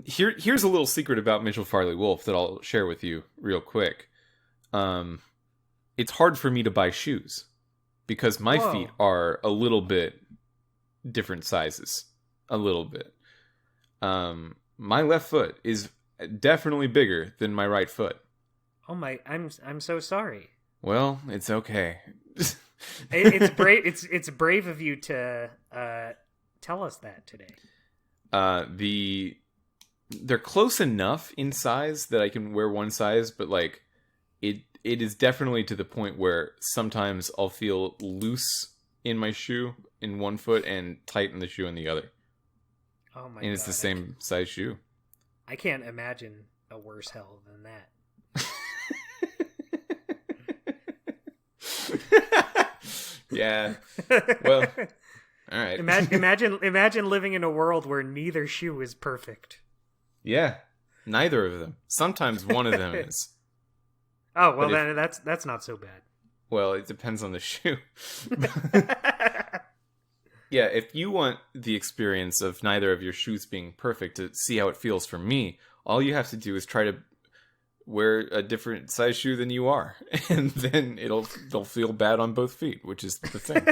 here's a little secret about Mitchell Farley Wolf that I'll share with you real quick. It's hard for me to buy shoes because my feet are a little bit different sizes. A little bit. My left foot is definitely bigger than my right foot. Oh my! I'm so sorry. Well, it's okay. It's brave. It's brave of you to tell us that today. They're close enough in size that I can wear one size, but like it is definitely to the point where sometimes I'll feel loose in my shoe in one foot and tight in the shoe in the other. Oh my! And it's God, the same size shoe. I can't imagine a worse hell than that. Yeah. Well, all right. Imagine living in a world where neither shoe is perfect. Yeah. Neither of them. Sometimes one of them is. Oh well, then that's not so bad. Well, it depends on the shoe. Yeah, if you want the experience of neither of your shoes being perfect to see how it feels for me, all you have to do is try to wear a different size shoe than you are, and then they'll feel bad on both feet, which is the thing.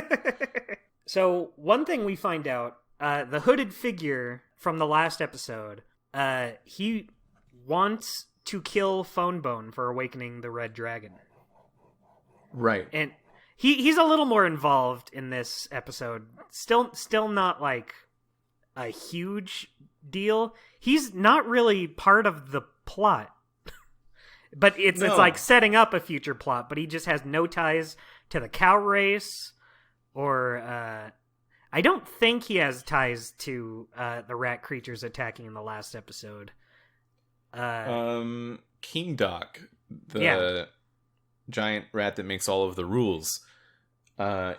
So one thing we find out, the hooded figure from the last episode, he wants to kill Phone Bone for awakening the Red Dragon. Right. And he's a little more involved in this episode. Still not like a huge deal. He's not really part of the plot. But it's like setting up a future plot, but he just has no ties to the cow race, or I don't think he has ties to the rat creatures attacking in the last episode. King Doc, the giant rat that makes all of the rules, I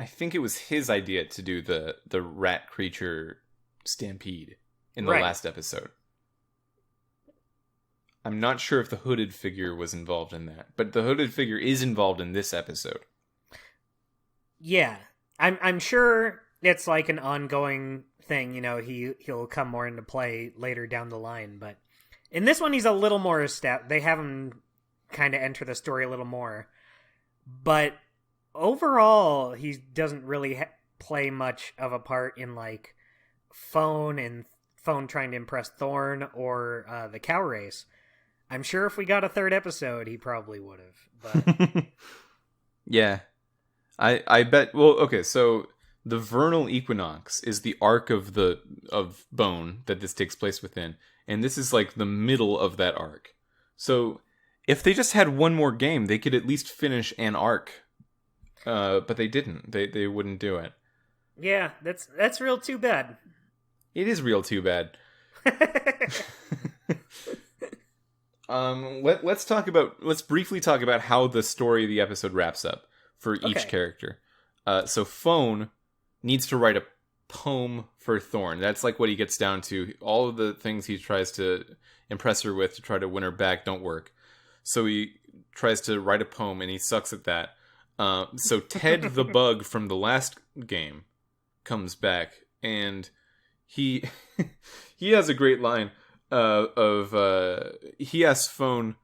think it was his idea to do the rat creature stampede in the last episode. I'm not sure if the hooded figure was involved in that, but the hooded figure is involved in this episode. Yeah, I'm sure it's like an ongoing thing. You know, he'll come more into play later down the line, but in this one he's a little more established. They have him kind of enter the story a little more, but overall he doesn't really play much of a part in like Phone trying to impress Thorn or the cow race. I'm sure if we got a third episode, he probably would have. But yeah, I bet. Well, okay, so the vernal equinox is the arc of Bone that this takes place within, and this is like the middle of that arc. So if they just had one more game, they could at least finish an arc. But they didn't. They wouldn't do it. Yeah, that's real too bad. It is real too bad. Let's briefly talk about how the story of the episode wraps up for each character. So Phone needs to write a poem for Thorn. That's like what he gets down to. All of the things he tries to impress her with to try to win her back don't work. So he tries to write a poem and he sucks at that. So Ted the bug from the last game comes back and he has a great line. He asks Phone,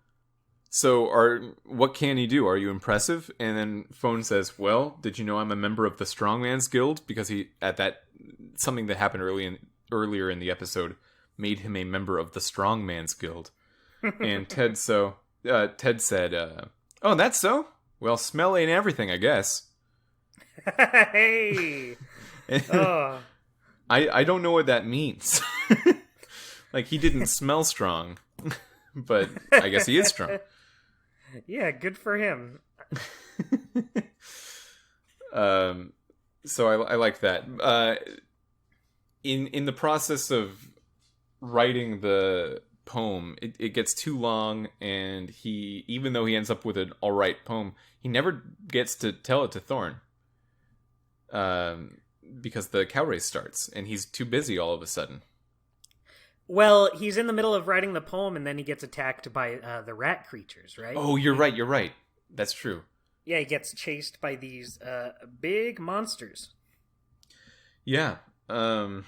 so what can you do? Are you impressive? And then Phone says, well, did you know I'm a member of the Strongman's Guild? Because something that happened earlier in the episode made him a member of the Strongman's Guild. And Ted said, oh, that's so? Well, smell ain't everything, I guess. Hey! Oh. I don't know what that means. Like, he didn't smell strong, but I guess he is strong. Yeah, good for him. So I like that. In the process of writing the poem, it gets too long, and even though he ends up with an alright poem, he never gets to tell it to Thorn. Because the cow race starts, and he's too busy all of a sudden. Well, he's in the middle of writing the poem, and then he gets attacked by the rat creatures, right? Oh, you're right. That's true. Yeah, he gets chased by these big monsters. Yeah. Okay,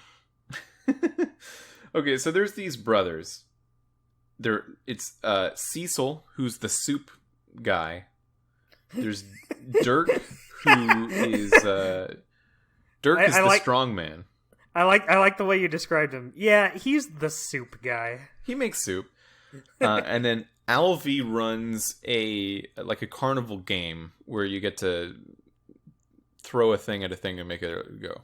so there's these brothers. It's Cecil, who's the soup guy. There's Dirk, who is... Dirk is the strong man. I like the way you described him. Yeah, he's the soup guy. He makes soup. And then Alvy runs a carnival game where you get to throw a thing at a thing and make it go.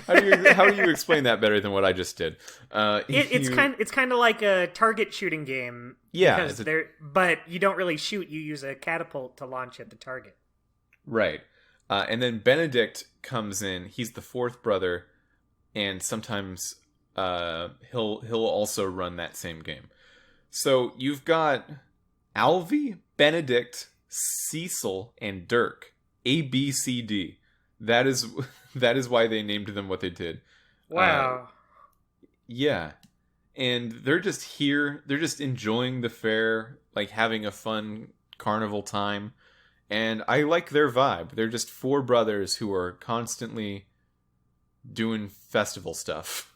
How do you explain that better than what I just did? It's kind of like a target shooting game. Yeah, but you don't really shoot. You use a catapult to launch at the target. Right. And then Benedict comes in. He's the fourth brother, and sometimes he'll also run that same game. So you've got Alvy, Benedict, Cecil, and Dirk. ABCD. That is that is why they named them what they did. Wow. Yeah. And they're just here. They're just enjoying the fair, like having a fun carnival time. And I like their vibe. They're just four brothers who are constantly doing festival stuff.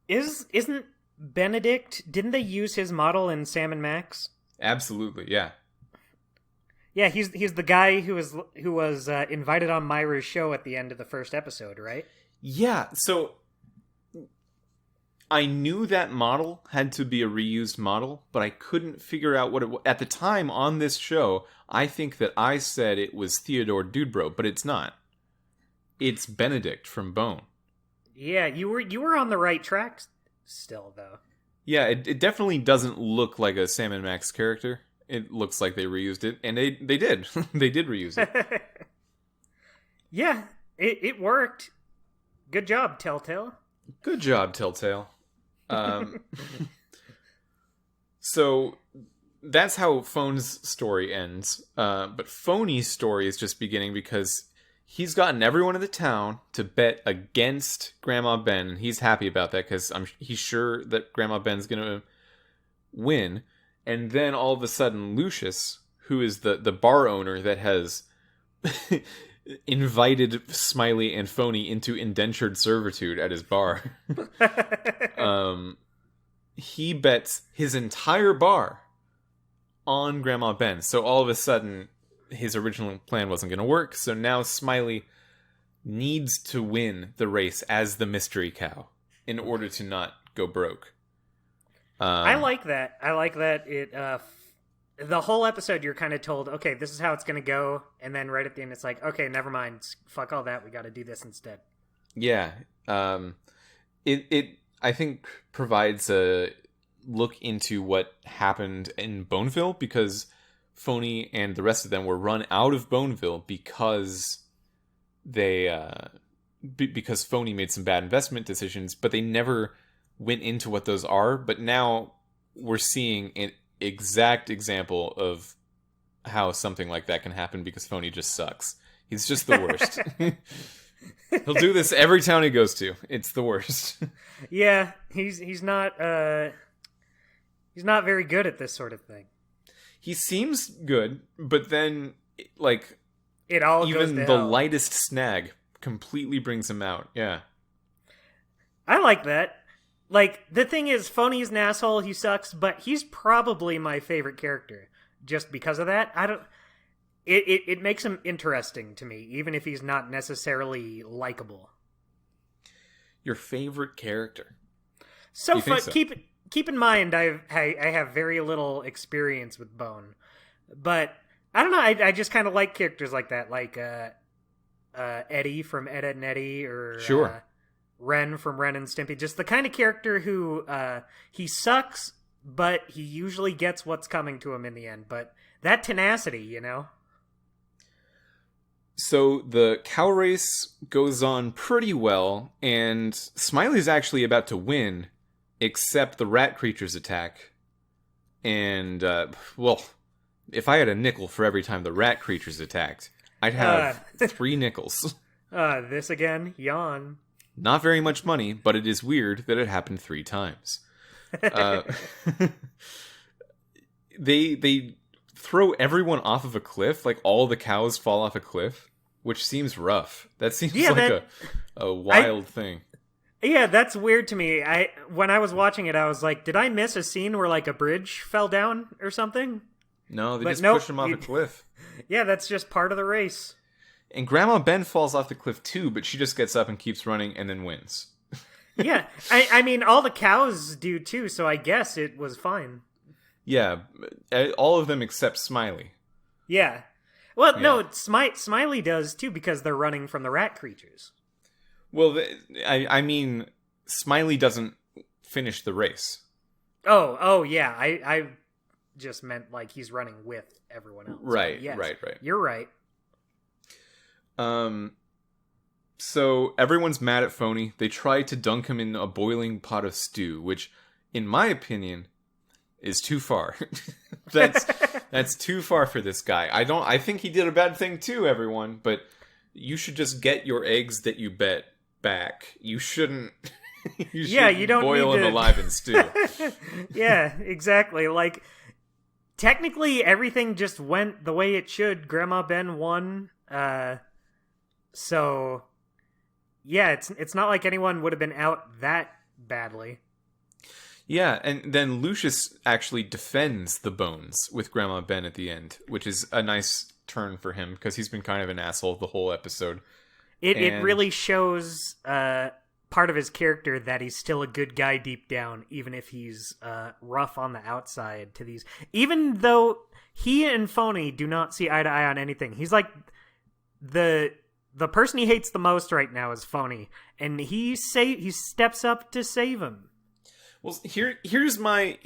Isn't Benedict? Didn't they use his model in Sam and Max? Absolutely, yeah. Yeah, he's the guy who was invited on Myra's show at the end of the first episode, right? Yeah, so I knew that model had to be a reused model, but I couldn't figure out what it was. At the time on this show, I think that I said it was Theodore Dudebro, but it's not. It's Benedict from Bone. Yeah, you were on the right track still, though. Yeah, it definitely doesn't look like a Sam and Max character. It looks like they reused it, and they did. They did reuse it. Yeah, it worked. Good job, Telltale. Good job, Telltale. So that's how Phone's story ends. But Phony's story is just beginning because he's gotten everyone in the town to bet against Grandma Ben, and he's happy about that because he's sure that Grandma Ben's gonna win. And then all of a sudden, Lucius, who is the bar owner that has invited Smiley and Phony into indentured servitude at his bar, he bets his entire bar on Grandma Ben. So all of a sudden, his original plan wasn't going to work. So now Smiley needs to win the race as the mystery cow in order to not go broke. I like that. I like that it the whole episode you're kind of told, okay, this is how it's going to go, and then right at the end it's like, okay, never mind. Fuck all that. We got to do this instead. Yeah. It I think provides a look into what happened in Boneville, because Phony and the rest of them were run out of Boneville because because Phony made some bad investment decisions, but they never went into what those are. But now we're seeing an exact example of how something like that can happen because Phony just sucks. He's just the worst. He'll do this every town he goes to. It's the worst. Yeah, he's not very good at this sort of thing. He seems good, but then like it all even goes to the hell. lightest snag completely brings him out. Yeah. I like that. Like, the thing is, Phony's an asshole, he sucks, but he's probably my favorite character. Just because of that. It makes him interesting to me, even if he's not necessarily likable. Your favorite character? So, keep in mind, I have very little experience with Bone. But, I don't know, I just kind of like characters like that, like Eddie from Ed, Edd n Eddy, or... Sure. Ren from Ren and Stimpy, just the kind of character who he sucks, but he usually gets what's coming to him in the end. But that tenacity, you know? So the cow race goes on pretty well, and Smiley's actually about to win, except the rat creatures attack. And, well, if I had a nickel for every time the rat creatures attacked, I'd have 3 nickels. This again? Yawn. Not very much money, but it is weird that it happened 3 times. They throw everyone off of a cliff, like all the cows fall off a cliff, which seems rough. That seems like a wild thing. Yeah, that's weird to me. When I was watching it, I was like, did I miss a scene where like a bridge fell down or something? No, they just push them off a cliff. Yeah, that's just part of the race. And Grandma Ben falls off the cliff too, but she just gets up and keeps running and then wins. Yeah, I mean, all the cows do too, so I guess it was fine. Yeah, all of them except Smiley. Yeah. Well, yeah. No, Smiley does too, because they're running from the rat creatures. Well, I mean, Smiley doesn't finish the race. Oh, yeah, I just meant like he's running with everyone else. Right, yes, right. You're right. So everyone's mad at Phony. They try to dunk him in a boiling pot of stew, which, in my opinion, is too far. That's too far for this guy. I think he did a bad thing too, everyone, but you should just get your eggs that you bet back. You shouldn't You don't boil need him to... alive in stew. Yeah, exactly. Like, technically, everything just went the way it should. Grandma Ben won. So, yeah, it's not like anyone would have been out that badly. Yeah, and then Lucius actually defends the bones with Grandma Ben at the end, which is a nice turn for him, because he's been kind of an asshole the whole episode. It really shows part of his character that he's still a good guy deep down, even if he's rough on the outside to these. Even though he and Phony do not see eye to eye on anything. He's like the person he hates the most right now is Phony, and he steps up to save him. Well, here's my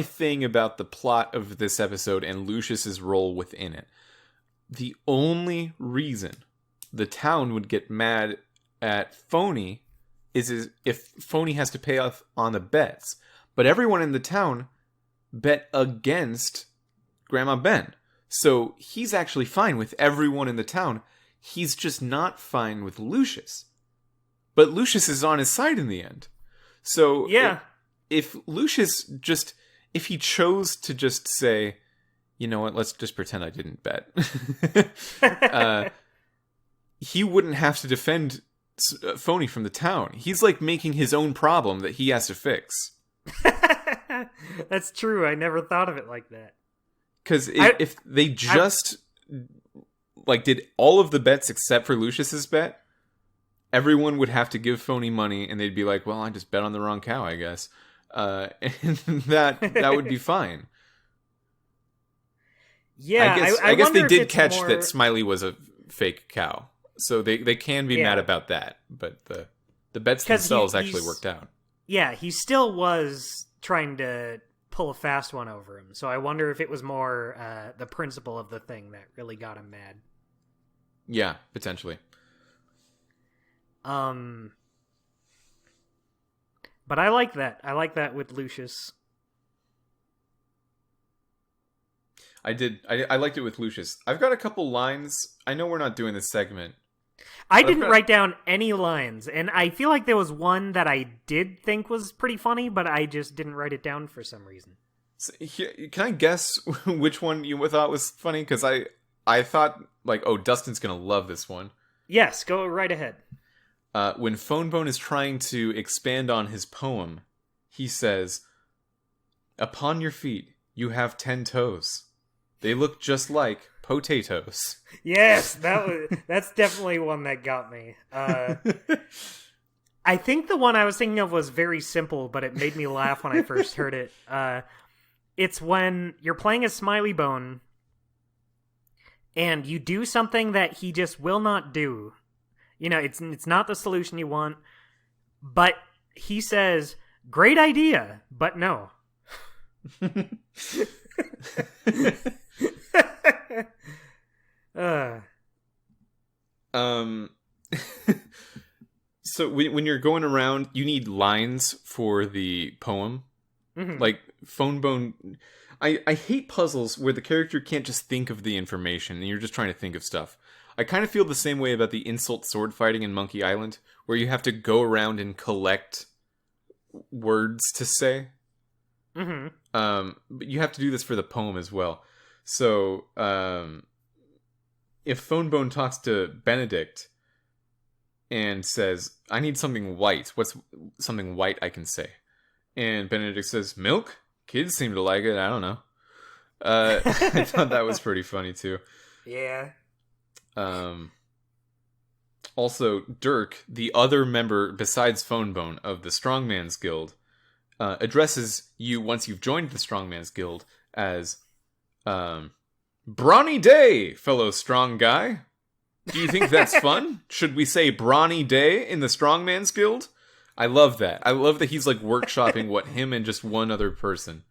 thing about the plot of this episode and Lucius's role within it. The only reason the town would get mad at Phony is if Phony has to pay off on the bets. But everyone in the town bet against Grandma Ben. So he's actually fine with everyone in the town. He's just not fine with Lucius. But Lucius is on his side in the end. So yeah. If Lucius if he chose to just say, you know what, let's just pretend I didn't bet. He wouldn't have to defend Phony from the town. He's like making his own problem that he has to fix. That's true. I never thought of it like that. Because if they just did all of the bets except for Lucius's bet, everyone would have to give Phony money, and they'd be like, well, I just bet on the wrong cow, I guess. And that would be fine. Yeah, I guess they did catch that Smiley was a fake cow. So they can be mad about that, but the bets themselves actually worked out. Yeah, he still was trying to pull a fast one over him. So I wonder if it was more the principle of the thing that really got him mad. Yeah, potentially. But I like that. I like that with Lucius. I did. I liked it with Lucius. I've got a couple lines. I know we're not doing this segment. I didn't write down any lines, and I feel like there was one that I did think was pretty funny, but I just didn't write it down for some reason. So, can I guess which one you thought was funny? Because I thought, Dustin's going to love this one. Yes, go right ahead. When Phonebone is trying to expand on his poem, he says, "Upon your feet, you have 10 toes. They look just like potatoes." Yes, that's definitely one that got me. I think the one I was thinking of was very simple, but it made me laugh when I first heard it. It's when you're playing as Smiley Bone, and you do something that he just will not do. You know, it's not the solution you want, but he says, "Great idea, but no." So when you're going around, you need lines for the poem. Mm-hmm. Like Phonebone, I hate puzzles where the character can't just think of the information and you're just trying to think of stuff. I kind of feel the same way about the insult sword fighting in Monkey Island, where you have to go around and collect words to say. Mm-hmm. But you have to do this for the poem as well. So, if Phonebone talks to Benedict and says, "I need something white. What's something white I can say?" And Benedict says, "Milk? Kids seem to like it. I don't know." I thought that was pretty funny too. Yeah. Also, Dirk, the other member besides Phonebone of the Strongman's Guild, addresses you once you've joined the Strongman's Guild as "Brawny day, fellow strong guy. Do you think that's fun? Should we say brawny day in the Strongman's Guild?" I love that. I love that he's like workshopping what him and just one other person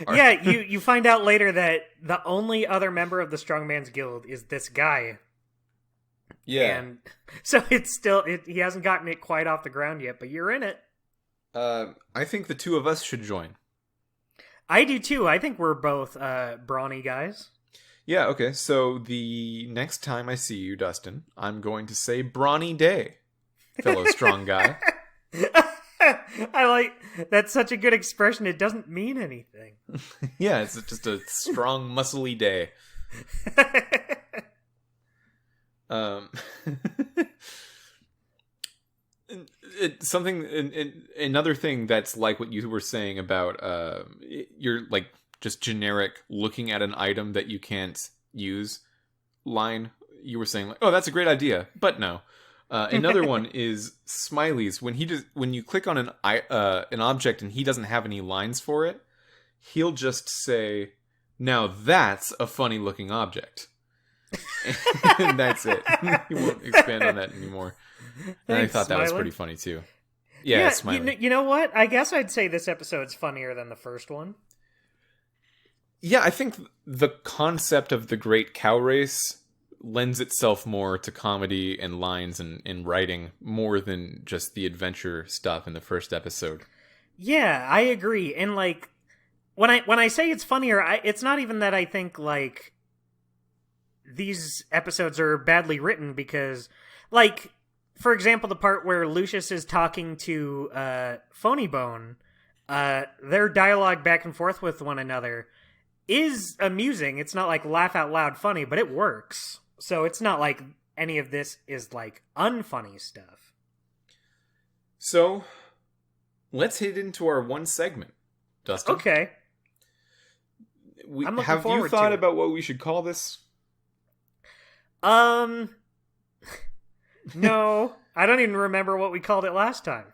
are. Yeah, you find out later that the only other member of the Strongman's Guild is this guy. Yeah. And so it's still, he hasn't gotten it quite off the ground yet, but you're in it. I think the two of us should join. I do too. I think we're both brawny guys. Yeah, okay. So the next time I see you, Dustin, I'm going to say brawny day, fellow strong guy. I like that's such a good expression. It doesn't mean anything. Yeah, it's just a strong, muscly day. Um, another thing that's like what you were saying about you're like just generic looking at an item that you can't use line. You were saying like, oh, that's a great idea, but no. Another one is Smiley's. When you click on an object and he doesn't have any lines for it, he'll just say, "Now that's a funny looking object," and that's it. He won't expand on that anymore. And I thought that was pretty funny too. Yeah, Smiley. You know what? I guess I'd say this episode's funnier than the first one. Yeah, I think the concept of the Great Cow Race lends itself more to comedy and lines and writing more than just the adventure stuff in the first episode. Yeah, I agree. And like when I say it's funnier, it's not even that I think like these episodes are badly written, because like for example the part where Lucius is talking to Phony Bone, their dialogue back and forth with one another is amusing. It's not like laugh out loud funny, but it works. So it's not like any of this is like unfunny stuff. So let's hit into our one segment, Dustin. Okay. I'm looking forward to it. Have you thought about what we should call this? No, I don't even remember what we called it last time.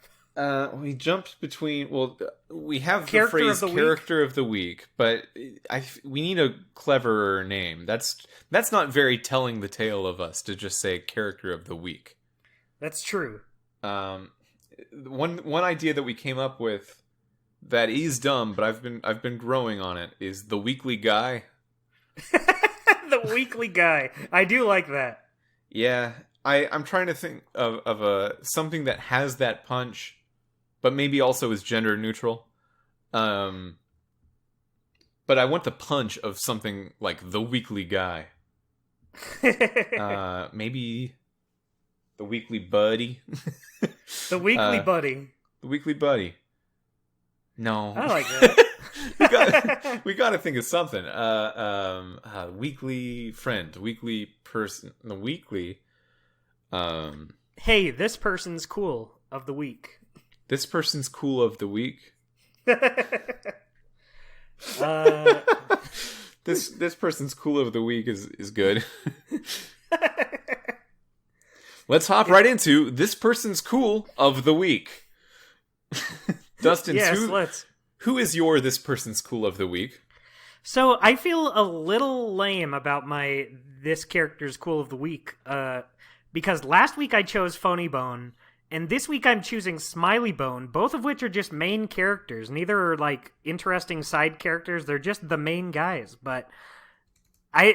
We jumped between. Well, we have the phrase "character of the week," but we need a cleverer name. That's not very telling the tale of us to just say "character of the week." That's true. One idea that we came up with that is dumb, but I've been growing on it, is the weekly guy. The weekly guy. I do like that. Yeah, I'm trying to think of something that has that punch, but maybe also is gender neutral. But I want the punch of something like the weekly guy. Maybe the weekly buddy. The weekly buddy. The weekly buddy. No. I like that. we got to think of something. Weekly friend, weekly person, the weekly. Hey, this person's cool of the week. This person's cool of the week. This person's cool of the week is good. Let's hop right into this person's cool of the week. Dustin, yes, let's. Who is your this person's cool of the week? So I feel a little lame about my this character's cool of the week, because last week I chose Phony Bone, and this week I'm choosing Smiley Bone, both of which are just main characters. Neither are like interesting side characters; they're just the main guys. But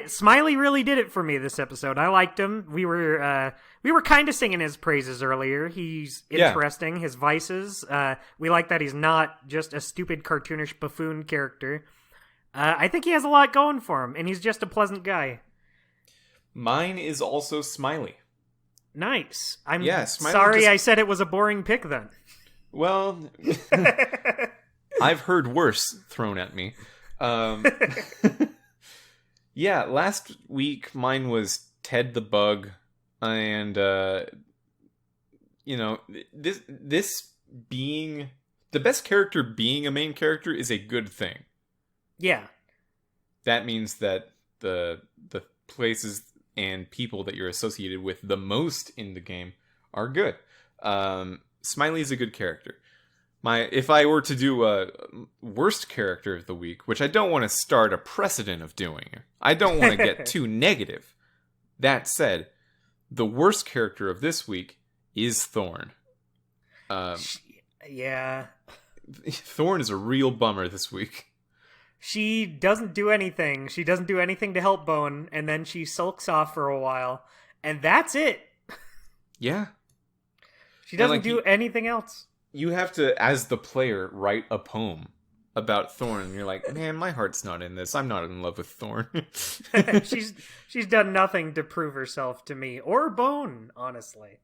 Smiley really did it for me this episode. I liked him. We were kind of singing his praises earlier. He's interesting. Yeah. His vices. We like that he's not just a stupid cartoonish buffoon character. I think he has a lot going for him, and he's just a pleasant guy. Mine is also Smiley. Nice. I'm sorry I said it was a boring pick then. Well, I've heard worse thrown at me. Yeah, last week mine was Ted the Bug, and this being the best character being a main character is a good thing. Yeah. That means that the places and people that you're associated with the most in the game are good. Smiley is a good character. If I were to do a worst character of the week, which I don't want to start a precedent of doing, I don't want to get too negative. That said, the worst character of this week is Thorn. Yeah. Thorn is a real bummer this week. She doesn't do anything. She doesn't do anything to help Bone, and then she sulks off for a while, and that's it. Yeah. She doesn't do anything else. You have to, as the player, write a poem about Thorn, and you're like, man, my heart's not in this. I'm not in love with Thorn. She's done nothing to prove herself to me or Bone, honestly.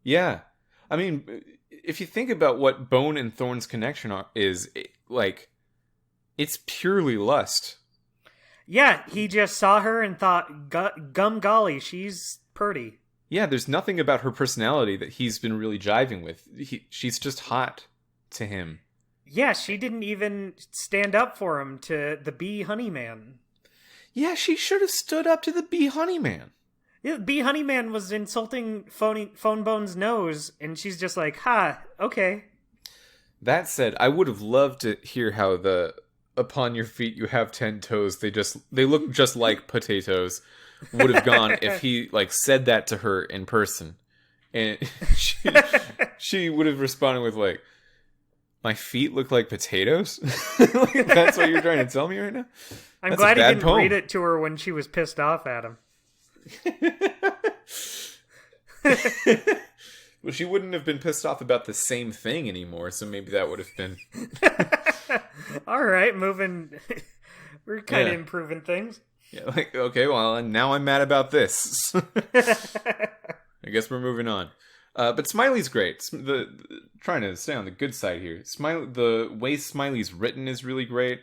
Yeah. I mean, if you think about what Bone and Thorn's connection is, like, it's purely lust. Yeah, he just saw her and thought, gum golly, she's pretty. Yeah, there's nothing about her personality that he's been really jiving with. She's just hot to him. Yeah, she didn't even stand up for him to the Bee Honey Man. Yeah, she should have stood up to the Bee Honey Man. Yeah, Bee Honey Man was insulting Phone Bone's nose, and she's just like, ha, okay. That said, I would have loved to hear how the upon your feet you have 10 toes, they look just like potatoes would have gone if he like said that to her in person. And she would have responded with like, my feet look like potatoes? Like, that's what you're trying to tell me right now? I'm glad he didn't read it to her when she was pissed off at him. Well, she wouldn't have been pissed off about the same thing anymore, so maybe that would have been... All right, moving... We're kind of improving things. Yeah, like, okay, well, now I'm mad about this. I guess we're moving on. But Smiley's great. Trying to stay on the good side here. The way Smiley's written is really great.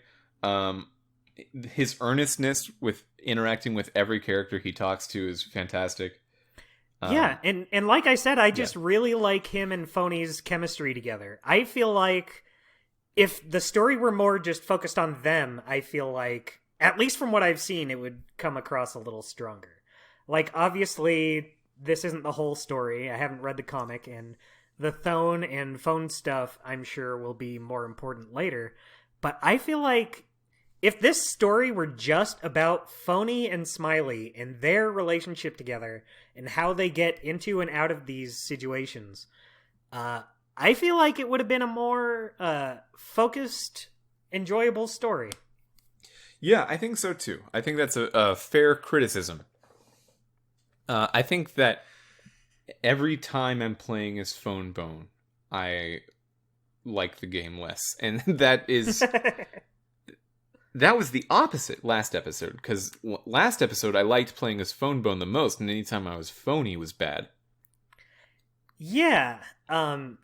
His earnestness with interacting with every character he talks to is fantastic. Yeah, and like I said, I just really like him and Phony's chemistry together. I feel like if the story were more just focused on them, I feel like, at least from what I've seen, it would come across a little stronger. Like, obviously, this isn't the whole story. I haven't read the comic, and the Thone and Phone stuff, I'm sure, will be more important later. But I feel like if this story were just about Phony and Smiley and their relationship together and how they get into and out of these situations, I feel like it would have been a more focused, enjoyable story. Yeah, I think so too. I think that's a fair criticism. I think that every time I'm playing as Phone Bone, I like the game less. And that is... That was the opposite last episode, because last episode I liked playing as Phone Bone the most, and anytime I was Phony was bad. Yeah, I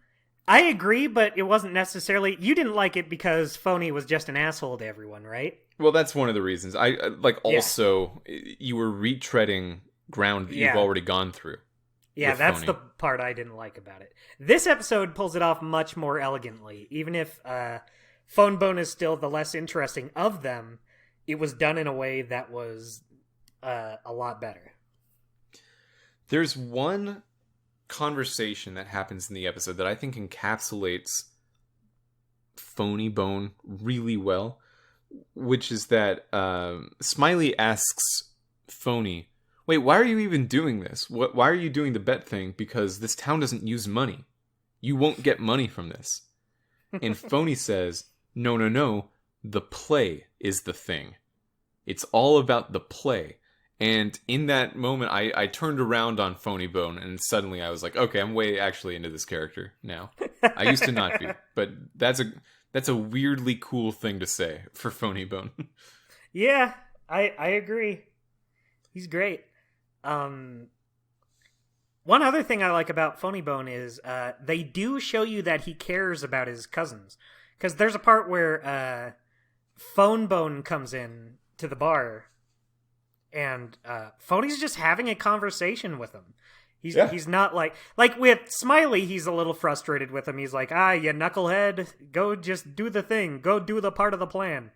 agree, but it wasn't necessarily... You didn't like it because Phony was just an asshole to everyone, right? Well, that's one of the reasons. Also, you were retreading ground that you've already gone through. Yeah, that's Phony. The part I didn't like about it. This episode pulls it off much more elegantly, even if... Phone Bone is still the less interesting of them. It was done in a way that was a lot better. There's one conversation that happens in the episode that I think encapsulates Phony Bone really well, which is that Smiley asks Phony, wait, why are you even doing this? Why are you doing the bet thing? Because this town doesn't use money. You won't get money from this. And Phony says... No, the play is the thing. It's all about the play. And in that moment, I turned around on Phony Bone, and suddenly I was like, okay, I'm way actually into this character now. I used to not be, but that's a weirdly cool thing to say for Phony Bone. Yeah, I agree. He's great. One other thing I like about Phony Bone is they do show you that he cares about his cousins. Because there's a part where Phone Bone comes in to the bar, and Phony's just having a conversation with him. He's not like with Smiley, he's a little frustrated with him. He's like, you knucklehead, go just do the thing. Go do the part of the plan.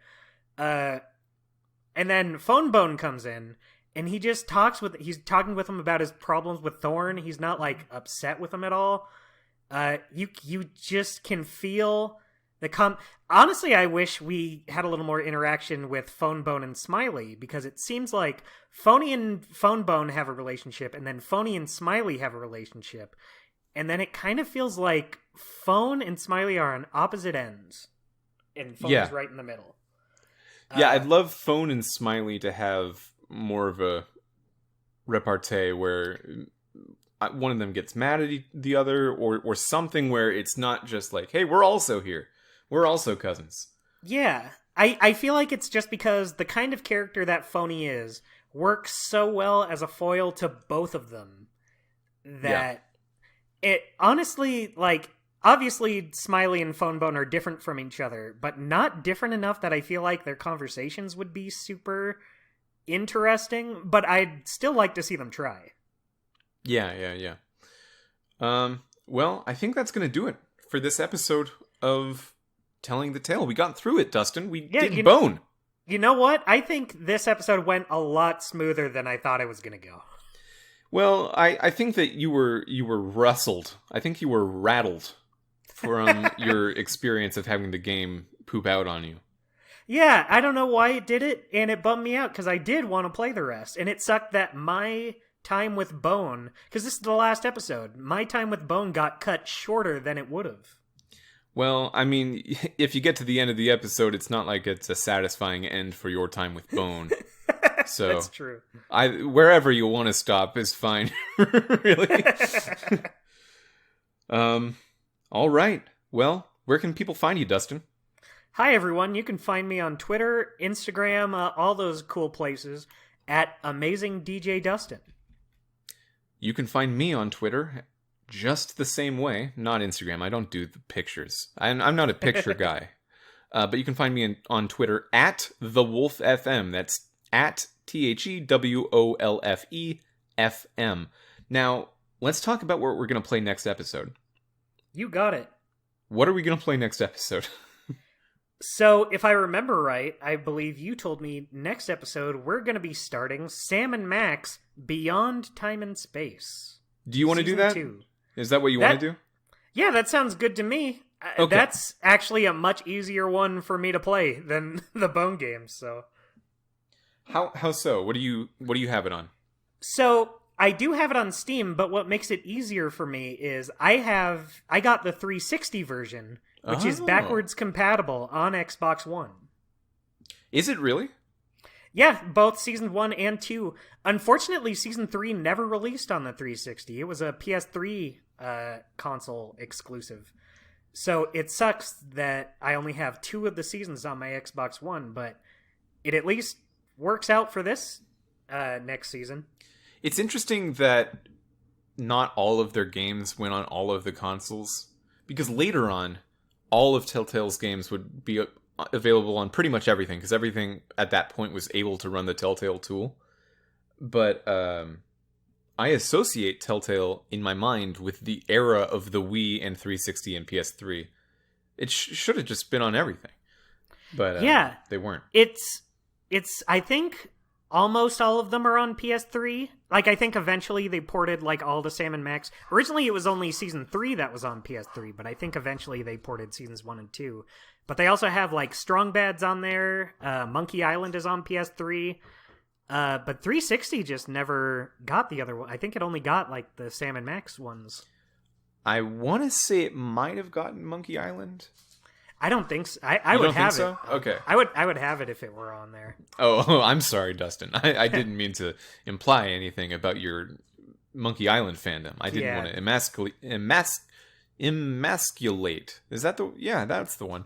And then Phone Bone comes in, and he just he's talking with him about his problems with Thorn. He's not like upset with him at all. You just can feel... Honestly, I wish we had a little more interaction with Phone Bone and Smiley, because it seems like Phony and Phone Bone have a relationship, and then Phony and Smiley have a relationship, and then it kind of feels like Phone and Smiley are on opposite ends, and Phony's right in the middle. Yeah, I'd love Phone and Smiley to have more of a repartee where one of them gets mad at the other, or something where it's not just like, hey, we're also here. We're also cousins. Yeah. I feel like it's just because the kind of character that Phony is works so well as a foil to both of them that it honestly, like, obviously Smiley and Phonebone are different from each other, but not different enough that I feel like their conversations would be super interesting, but I'd still like to see them try. Yeah. Well, I think that's going to do it for this episode of Telling the Tale. We got through it, Dustin. We did Bone. You know what? I think this episode went a lot smoother than I thought it was going to go. Well, I think that you were rustled. I think you were rattled from your experience of having the game poop out on you. Yeah, I don't know why it did it, and it bummed me out because I did want to play the rest, and it sucked that my time with Bone, because this is the last episode, my time with Bone got cut shorter than it would have. Well, I mean, if you get to the end of the episode, it's not like it's a satisfying end for your time with Bone. So that's true. Wherever you want to stop is fine. Really. All right. Well, where can people find you, Dustin? Hi, everyone. You can find me on Twitter, Instagram, all those cool places at AmazingDJDustin. You can find me on Twitter just the same way. Not Instagram. I don't do the pictures. I'm not a picture guy. But you can find me on Twitter at TheWolfFM. That's at TtT009. Now, let's talk about what we're going to play next episode. You got it. What are we going to play next episode? So, if I remember right, I believe you told me next episode we're going to be starting Sam and Max Beyond Time and Space. Do you want to do that? 2. Is that what you want to do? Yeah, that sounds good to me. Okay. That's actually a much easier one for me to play than the Bone games, so... How so? What do you have it on? So, I do have it on Steam, but what makes it easier for me is I got the 360 version, which is backwards compatible on Xbox One. Is it really? Yeah, both Season 1 and 2. Unfortunately, Season 3 never released on the 360. It was a PS3 console exclusive. So it sucks that I only have 2 of the seasons on my Xbox One, but it at least works out for this next season. It's interesting that not all of their games went on all of the consoles, because later on, all of Telltale's games would be available on pretty much everything, because everything at that point was able to run the Telltale tool. But I associate Telltale in my mind with the era of the Wii and 360 and PS3. It should have just been on everything. But yeah, they weren't. It's I think almost all of them are on PS3. Like, I think eventually they ported, like, all the Sam & Max. Originally, it was only Season 3 that was on PS3, but I think eventually they ported Seasons 1 and 2. But they also have, like, Strong Bad's on there. Monkey Island is on PS3. But 360 just never got the other one. I think it only got, like, the Sam & Max ones. I want to say it might have gotten Monkey Island. I don't think so. I would have it. So? Okay. I would have it if it were on there. Oh, I'm sorry, Dustin. I didn't mean to imply anything about your Monkey Island fandom. I didn't want to emasculate. Is that the... Yeah, that's the one.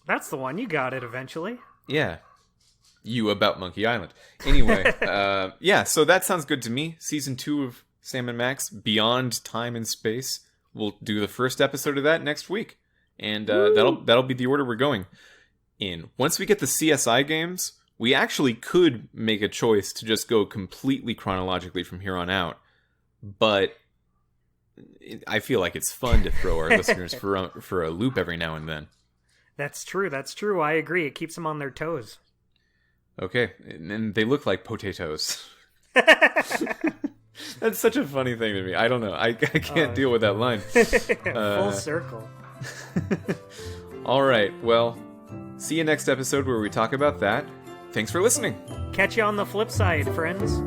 That's the one. You got it eventually. Yeah. You about Monkey Island. Anyway, yeah, so that sounds good to me. Season 2 of Sam & Max, Beyond Time and Space. We'll do the first episode of that next week. And that'll be the order we're going in. Once we get the CSI games, we actually could make a choice to just go completely chronologically from here on out. But I feel like it's fun to throw our listeners for a loop every now and then. That's true. I agree. It keeps them on their toes. Okay, and they look like potatoes. That's such a funny thing to me. I don't know. I can't deal with that line. Full circle. All right, well, see you next episode where we talk about that. Thanks for listening. Catch you on the flip side, friends.